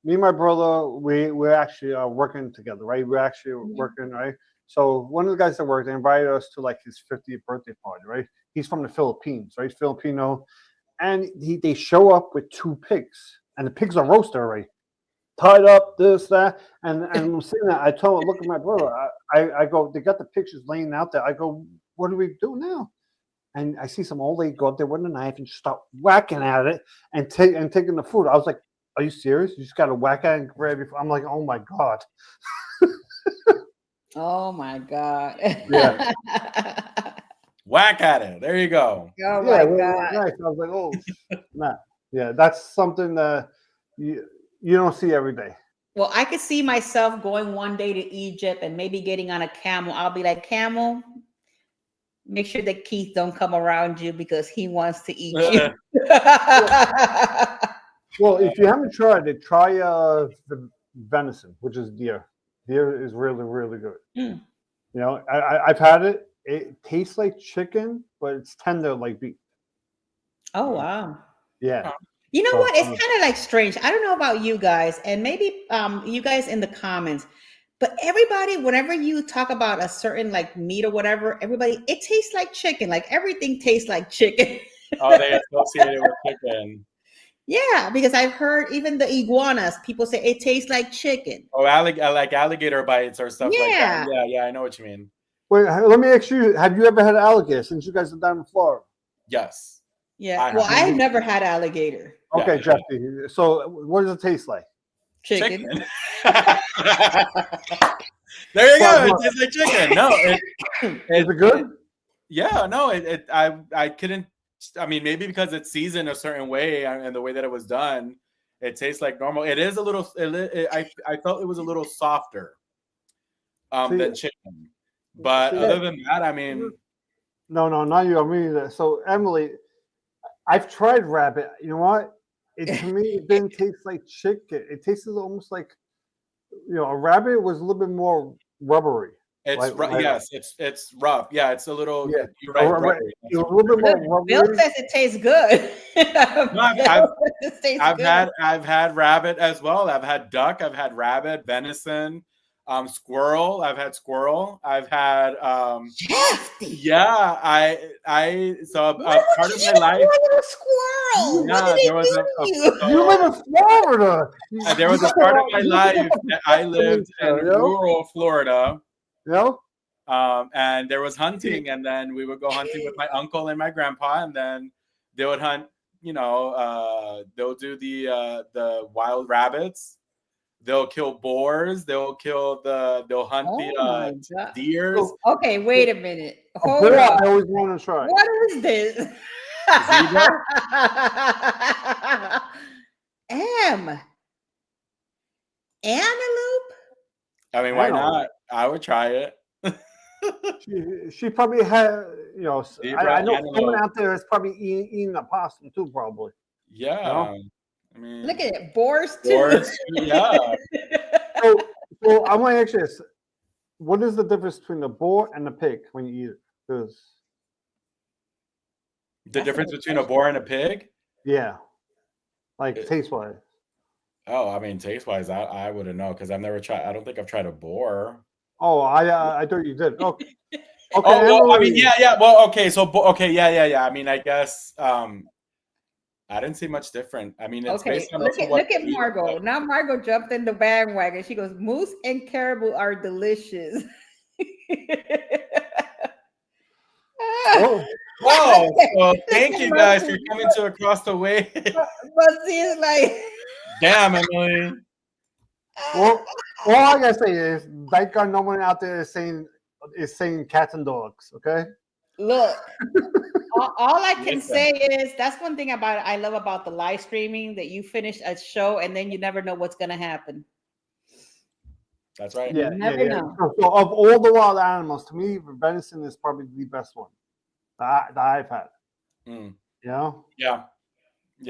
me and my brother, we're actually working together, right? We're actually working, right? So one of the guys that worked, they invited us to like his 50th birthday party, right? He's from the Philippines, right? Filipino, and they show up with 2 pigs, and the pigs are roasted already, tied up, this, that, and I'm sitting there. I told him, look at my brother. I go, they got the pictures laying out there. I go, what do we do now? And I see some old lady go up there with a knife and start whacking at it and taking the food. I was like, are you serious? You just got to whack at it and grab it. I'm like, oh my God. Oh my God. Yeah. Whack at it. There you go. Oh my God. Nice. I was like, oh, nah. Yeah, that's something that you don't see every day. Well, I could see myself going one day to Egypt and maybe getting on a camel. I'll be like, camel, make sure that Keith don't come around you because he wants to eat you. Well, if you haven't tried it, try the venison, which is deer. Deer is really, really good. You know, I've had it. It tastes like chicken, but it's tender like beef. Oh, wow. Yeah. You know what? It's kind of like strange. I don't know about you guys, and maybe you guys in the comments, but everybody, whenever you talk about a certain like meat or whatever, everybody, it tastes like chicken. Like everything tastes like chicken. Oh, they associate it with chicken. Yeah, because I've heard even the iguanas, people say it tastes like chicken. Oh, like alligator bites or stuff like that. Yeah, I know what you mean. Wait, let me ask you, have you ever had alligator since you guys are down in Florida? Yes. Yeah. I've never had alligator. Okay, yeah. Jeffy. So what does it taste like? Chicken. There you go. It tastes like chicken. No. Is it good? Yeah, no, I couldn't. I mean, maybe because it's seasoned a certain way and the way that it was done, it tastes like normal. It is a little. I felt it was a little softer than chicken, but other than that, I mean, no, not you. I mean, so Emily, I've tried rabbit. You know what? To me, it didn't taste like chicken. It tasted almost like, a rabbit was a little bit more rubbery. It's yes, it's rough. Yeah, it's a little. Yeah, you're right. It's a little bit more rubbery. Bill says it tastes good. I've had rabbit as well. I've had duck. I've had rabbit, venison, squirrel. I've had squirrel. I've had yeah. I so a part of my life. Squirrel. Yeah, there was you live in Florida. There was a part of my life that I lived in rural Florida. And there was hunting, and then we would go hunting with my uncle and my grandpa, and then they would hunt. They'll do the wild rabbits. They'll kill boars. They'll hunt the deers. Okay, wait a minute. Hold on. I always want to try. What is this? Antelope? I mean, why not? I would try it. She probably had, I know someone out there is probably eating a possum too, probably. Yeah. I mean, look at it, boars too. Yeah. So I want to ask you this: what is the difference between the boar and the pig when you eat it? Because The difference between a boar and a pig? Yeah, like taste wise. Oh, I mean, taste wise, I wouldn't know because I've never tried. I don't think I've tried a boar. Oh, I thought you did. Okay. Okay. Oh, well, I mean, yeah. Well, okay. So, okay, yeah. I mean, I guess I didn't see much different. I mean, it's based on look at Margot. Now Margot jumped in the bandwagon. She goes, moose and caribou are delicious. Wow. Well, thank you guys for coming to Across the Way. But see, it's like, damn, Emily. Well, all I gotta say is, thank God no one out there is saying cats and dogs. Okay. Look, all I can say is that's one thing I love about the live streaming, that you finish a show and then you never know what's gonna happen. That's right. Yeah, you never know. So of all the wild animals, to me, venison is probably the best one that I've had. Mm. You know? Yeah,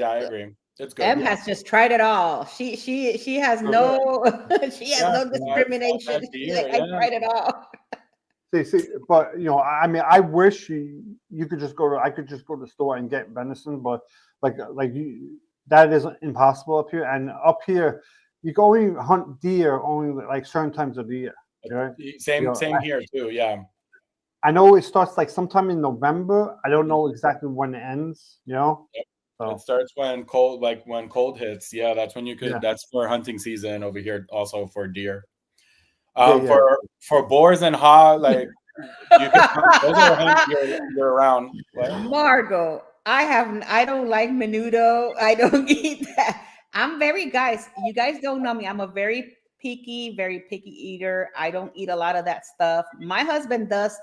I agree. It's good. Em has just tried it all. She has no no discrimination. She's like, I tried it all. See, but I mean, I wish you could just go to. I could just go to the store and get venison, but that is impossible up here. And up here, you can only hunt deer only like certain times of the year. Right? Same here too. Yeah. I know it starts like sometime in November. I don't know exactly when it ends. Yep. So. It starts when cold hits. Yeah, that's when you could. Yeah. That's for hunting season over here. Also for deer. For boars and hog, like you can those are hunt year round. What? Margot, I don't like menudo. I don't eat that. You guys don't know me. I'm a very picky eater. I don't eat a lot of that stuff. My husband does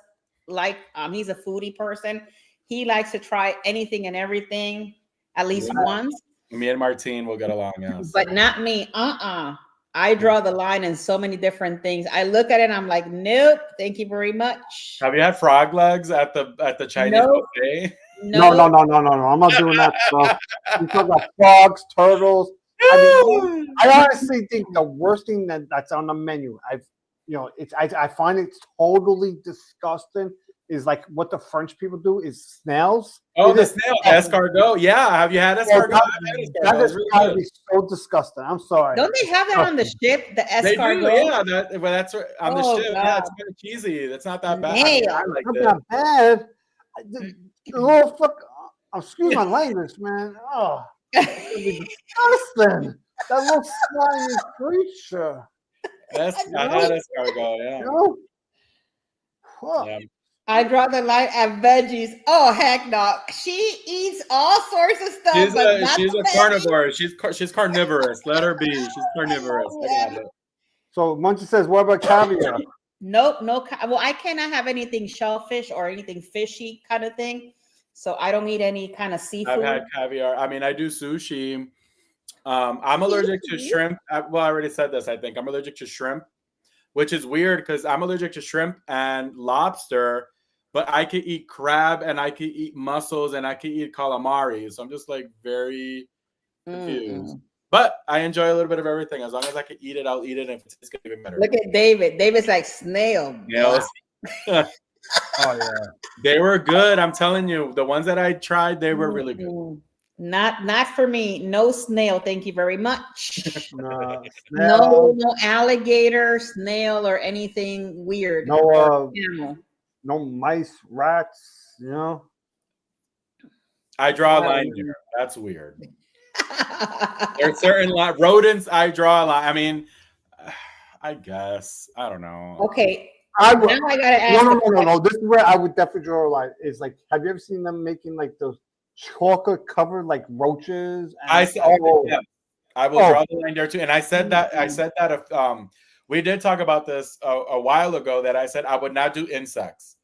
like, he's a foodie person. He likes to try anything and everything at least once. Me and Martine will get along, yes. But not me. I draw the line in so many different things. I look at it and I'm like, nope, thank you very much. Have you had frog legs at the Chinese buffet? No. I'm not doing that stuff. You talk about frogs, turtles. I honestly think the worst thing that's on the menu, I find it totally disgusting, is like what the French people do is snails. Oh, the snail, escargot. Yeah, have you had escargot? That is really so disgusting. I'm sorry. Don't they have that on the ship? The escargot. They do, yeah. That's on the ship. God. Yeah, it's kind of cheesy. That's not that bad. I like it. Not that bad. The little fuck. Excuse my language, man. Oh, disgusting. That little slimy creature. I had escargot. Yeah. Yeah. I draw the line at veggies. Oh, heck no. She eats all sorts of stuff. She's a carnivore. She's carnivorous. Let her be. She's carnivorous. I got it. So Munchie says, what about caviar? Nope. No. Well, I cannot have anything shellfish or anything fishy kind of thing. So I don't eat any kind of seafood. I've had caviar. I mean, I do sushi. I'm allergic to shrimp. Well, I already said this, I think. I'm allergic to shrimp, which is weird because I'm allergic to shrimp and lobster. But I could eat crab and I could eat mussels and I could eat calamari. So I'm just like very confused. But I enjoy a little bit of everything. As long as I can eat it, I'll eat it. And it's going to be better. Look at David. David's like snail. Yes. Oh, yeah. They were good. I'm telling you. The ones that I tried, they were really good. Not for me. No snail. Thank you very much. No alligator, snail, or anything weird. No animal. No mice, rats, I draw a line there. That's weird. There's certain rodents I draw a line. I mean, I guess. I don't know. Okay. Now I gotta ask. No. This is where I would definitely draw a line. Is like, have you ever seen them making like those chocolate covered like roaches? I will draw the line there too. And I said that. We did talk about this a while ago, that I said I would not do insects.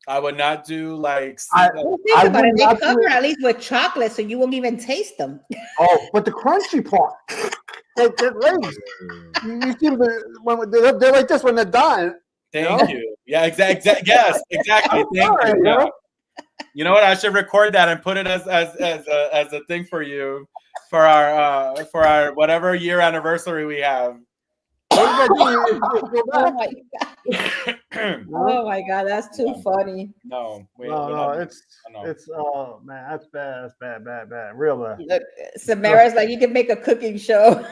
I would not do like. Think about it. They cover at least with chocolate, so you won't even taste them. Oh, but the crunchy part, they're you see when they're like this when they're dying. Thank you. Yeah, exactly. Yes, exactly. Thank you. Yeah. You know what? I should record that and put it as a thing for you for our whatever year anniversary we have. Oh my God. Oh my God, that's too funny. No, it's oh man, that's bad, real bad. Look, Samara's like, you can make a cooking show.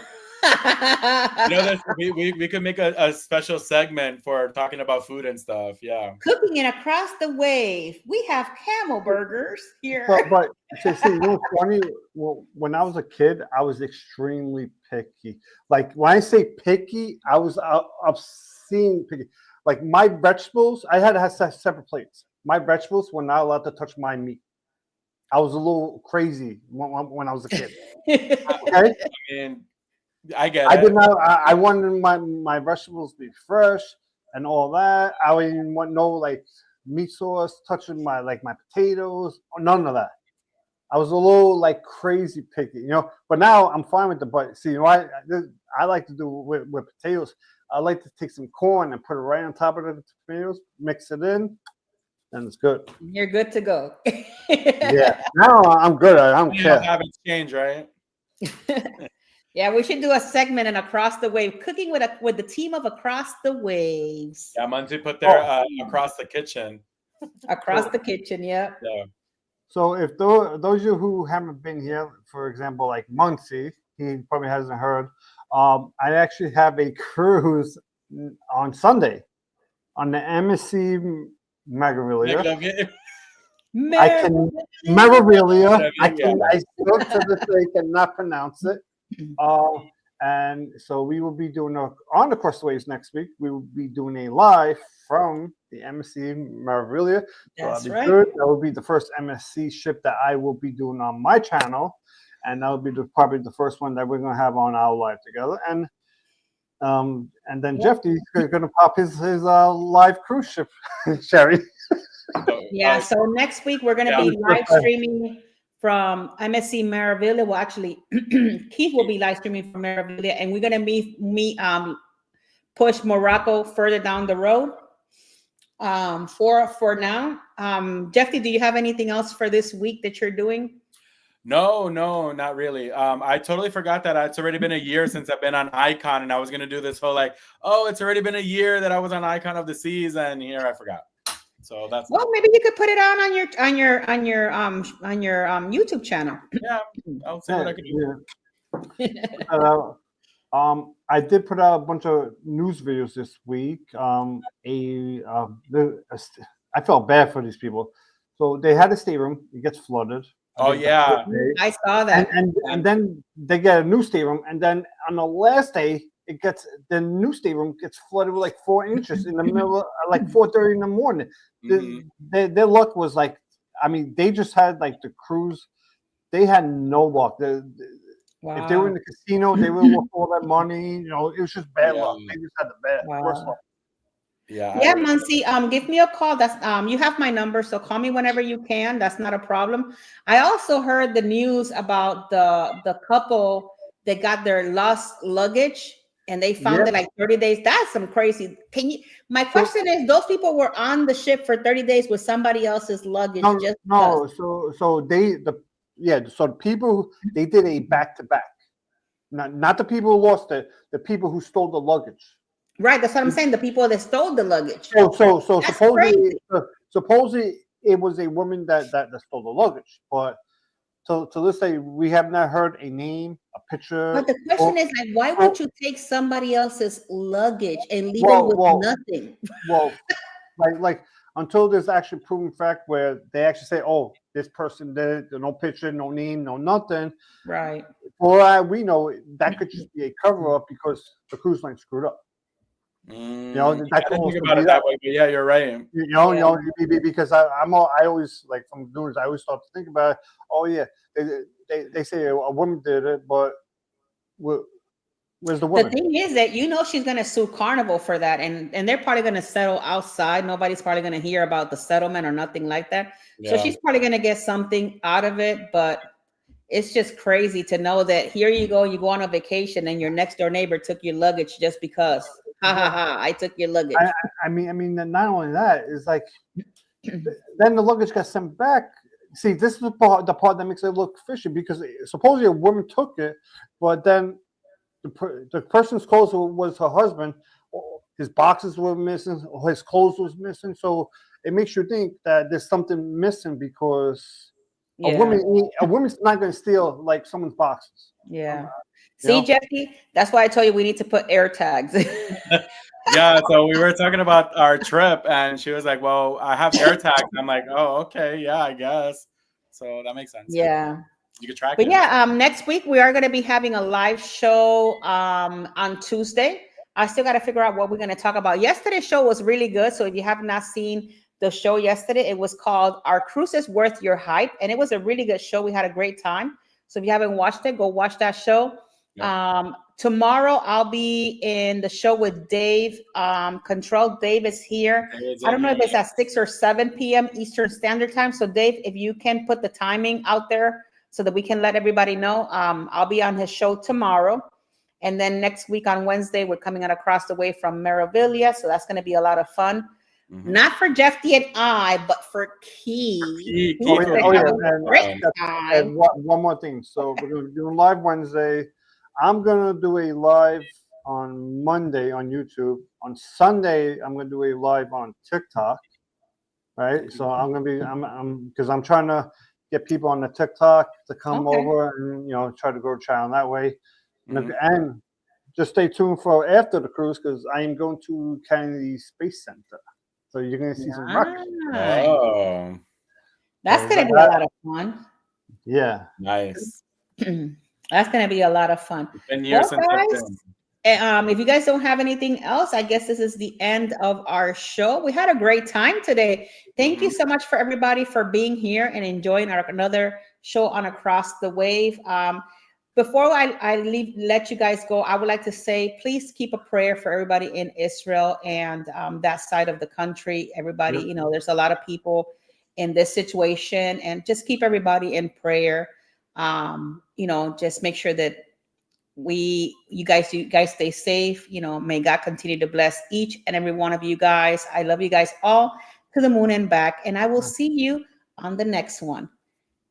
We could make a special segment for talking about food and stuff. Yeah. Cooking and across the wave, we have camel burgers here. But see, you know what's funny? Well, when I was a kid, I was extremely picky. Like when I say picky, I was obscene picky. Like my vegetables, I had to have separate plates. My vegetables were not allowed to touch my meat. I was a little crazy when I was a kid. Okay? I mean, I get it. I did not. I wanted my vegetables to be fresh and all that. I didn't want no like meat sauce touching my potatoes or none of that. I was a little like crazy picky, you know. But now I'm fine with the but. See, you know, I like to do with potatoes. I like to take some corn and put it right on top of the tomatoes, mix it in, and it's good. You're good to go. Yeah. Now I'm good. I don't care. Have it change, right? Yeah, we should do a segment in Across the Wave, cooking with the team of Across the Waves. Yeah, Muncie put their across the kitchen. Across the kitchen, yeah. So if those of you who haven't been here, for example, like Muncie, he probably hasn't heard. I actually have a cruise on Sunday on the MSC Margarita. Margarita. I still to this day cannot pronounce it. And so we will be doing on the Across the Waves next week. We will be doing a live from the MSC Margarita. That's right. Good. That will be the first MSC ship that I will be doing on my channel. And that will be probably the first one that we're going to have on our live together. And then Jeffy's going to pop his live cruise ship, Sherry. Yeah, so next week we're going to be live streaming from MSC Meraviglia. Well, actually, Keith will be live streaming from Meraviglia, and we're going to push Morocco further down the road. For now, Jeffy, do you have anything else for this week that you're doing? No, not really. I totally forgot that it's already been a year since I've been on Icon, and I was gonna do this whole it's already been a year that I was on Icon of the Seas, and here I forgot. So that's maybe you could put it on your YouTube channel. Yeah, I'll see what I can do. I did put out a bunch of news videos this week. I felt bad for these people. So they had a stateroom. It gets flooded. Oh yeah, I saw that. And then they get a new stateroom, and then on the last day, the new stateroom gets flooded with like 4 inches in the middle of 4:30 in the morning. Mm-hmm. Their luck was they just had the cruise. They had no luck. Wow. If they were in the casino, they would worth all that money. You know, it was just bad luck. They just had the worst luck. Yeah, Muncie, give me a call. That's you have my number, so call me whenever you can. That's not a problem. I also heard the news about the couple that got their lost luggage and they found it 30 days. That's some crazy. My question is, those people were on the ship for 30 days with somebody else's luggage. So the people, they did a back-to-back. Not the people who lost it, the people who stole the luggage. Right, that's what I'm saying. The people that stole the luggage. So supposedly it was a woman that stole the luggage, but to this day we have not heard a name, a picture. But the question is, why would you take somebody else's luggage and leave them with nothing? Well, until there's actually proven fact where they actually say, "Oh, this person did it." There's no picture, no name, no nothing. Right. For we know that could just be a cover up because the cruise line screwed up. You know, I didn't think about it that way, but yeah, you're right. You know, because I always from doing this, I always start to think about it. Oh yeah, they say a woman did it, but where's the woman? The thing is that she's going to sue Carnival for that, and they're probably going to settle outside. Nobody's probably going to hear about the settlement or nothing like that. Yeah. So she's probably going to get something out of it, but it's just crazy to know that here you go on a vacation and your next door neighbor took your luggage just because. Ha ha ha! I took your luggage. I mean, not only that is then the luggage got sent back. See, this is the part that makes it look fishy because supposedly a woman took it, but then the person's clothes was her husband. his boxes were missing, or his clothes was missing. So it makes you think that there's something missing because a woman's not going to steal like someone's boxes. Yeah. See, Jeffy, that's why I told you we need to put air tags. Yeah, so we were talking about our trip, and she was like, "Well, I have air tags." I'm like, "Oh, okay, yeah, I guess." So that makes sense. Yeah, you could track but it. yeah, next week we are going to be having a live show on Tuesday. I still got to figure out what we're going to talk about. Yesterday's show was really good, so if you have not seen the show yesterday, it was called "Our Cruise is Worth Your Hype," and it was a really good show. We had a great time. So if you haven't watched it, go watch that show. Yeah. Tomorrow I'll be in the show with Dave. Control Dave is here. I don't know if it's at 6 or 7 p.m. Eastern Standard Time. So Dave, if you can put the timing out there so that we can let everybody know, I'll be on his show tomorrow. And then next week on Wednesday, we're coming out across the way from Meraviglia. So that's going to be a lot of fun. Mm-hmm. Not for Jeffy and I, but for Key. And one more thing. So we're going to do a live Wednesday. I'm going to do a live on Monday on YouTube. On Sunday, I'm going to do a live on TikTok. Right. So I'm going to be, because I'm trying to get people on the TikTok to come over and, try to grow a channel that way. Mm-hmm. And just stay tuned for after the cruise, because I am going to Kennedy Space Center. So you're going to see some rockets. Oh. That's going to be a lot of fun. Yeah. Nice. That's going to be a lot of fun. It's been years since I've been. If you guys don't have anything else, I guess this is the end of our show. We had a great time today. Thank you so much for everybody for being here and enjoying another show on Across the Wave. Before I let you guys go, I would like to say, please keep a prayer for everybody in Israel and that side of the country. Everybody, there's a lot of people in this situation, and just keep everybody in prayer. Just make sure that you guys stay safe. May God continue to bless each and every one of you guys. I love you guys all to the moon and back, and I will see you on the next one.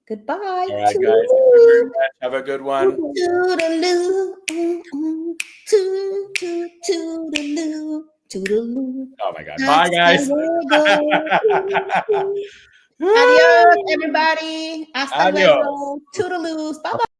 Goodbye. All right, guys. Thank you very much. Have a good one. Toodaloo. Toodaloo. Oh my God. Bye, guys. Adios, everybody. Hasta luego. Toodaloos. Bye-bye.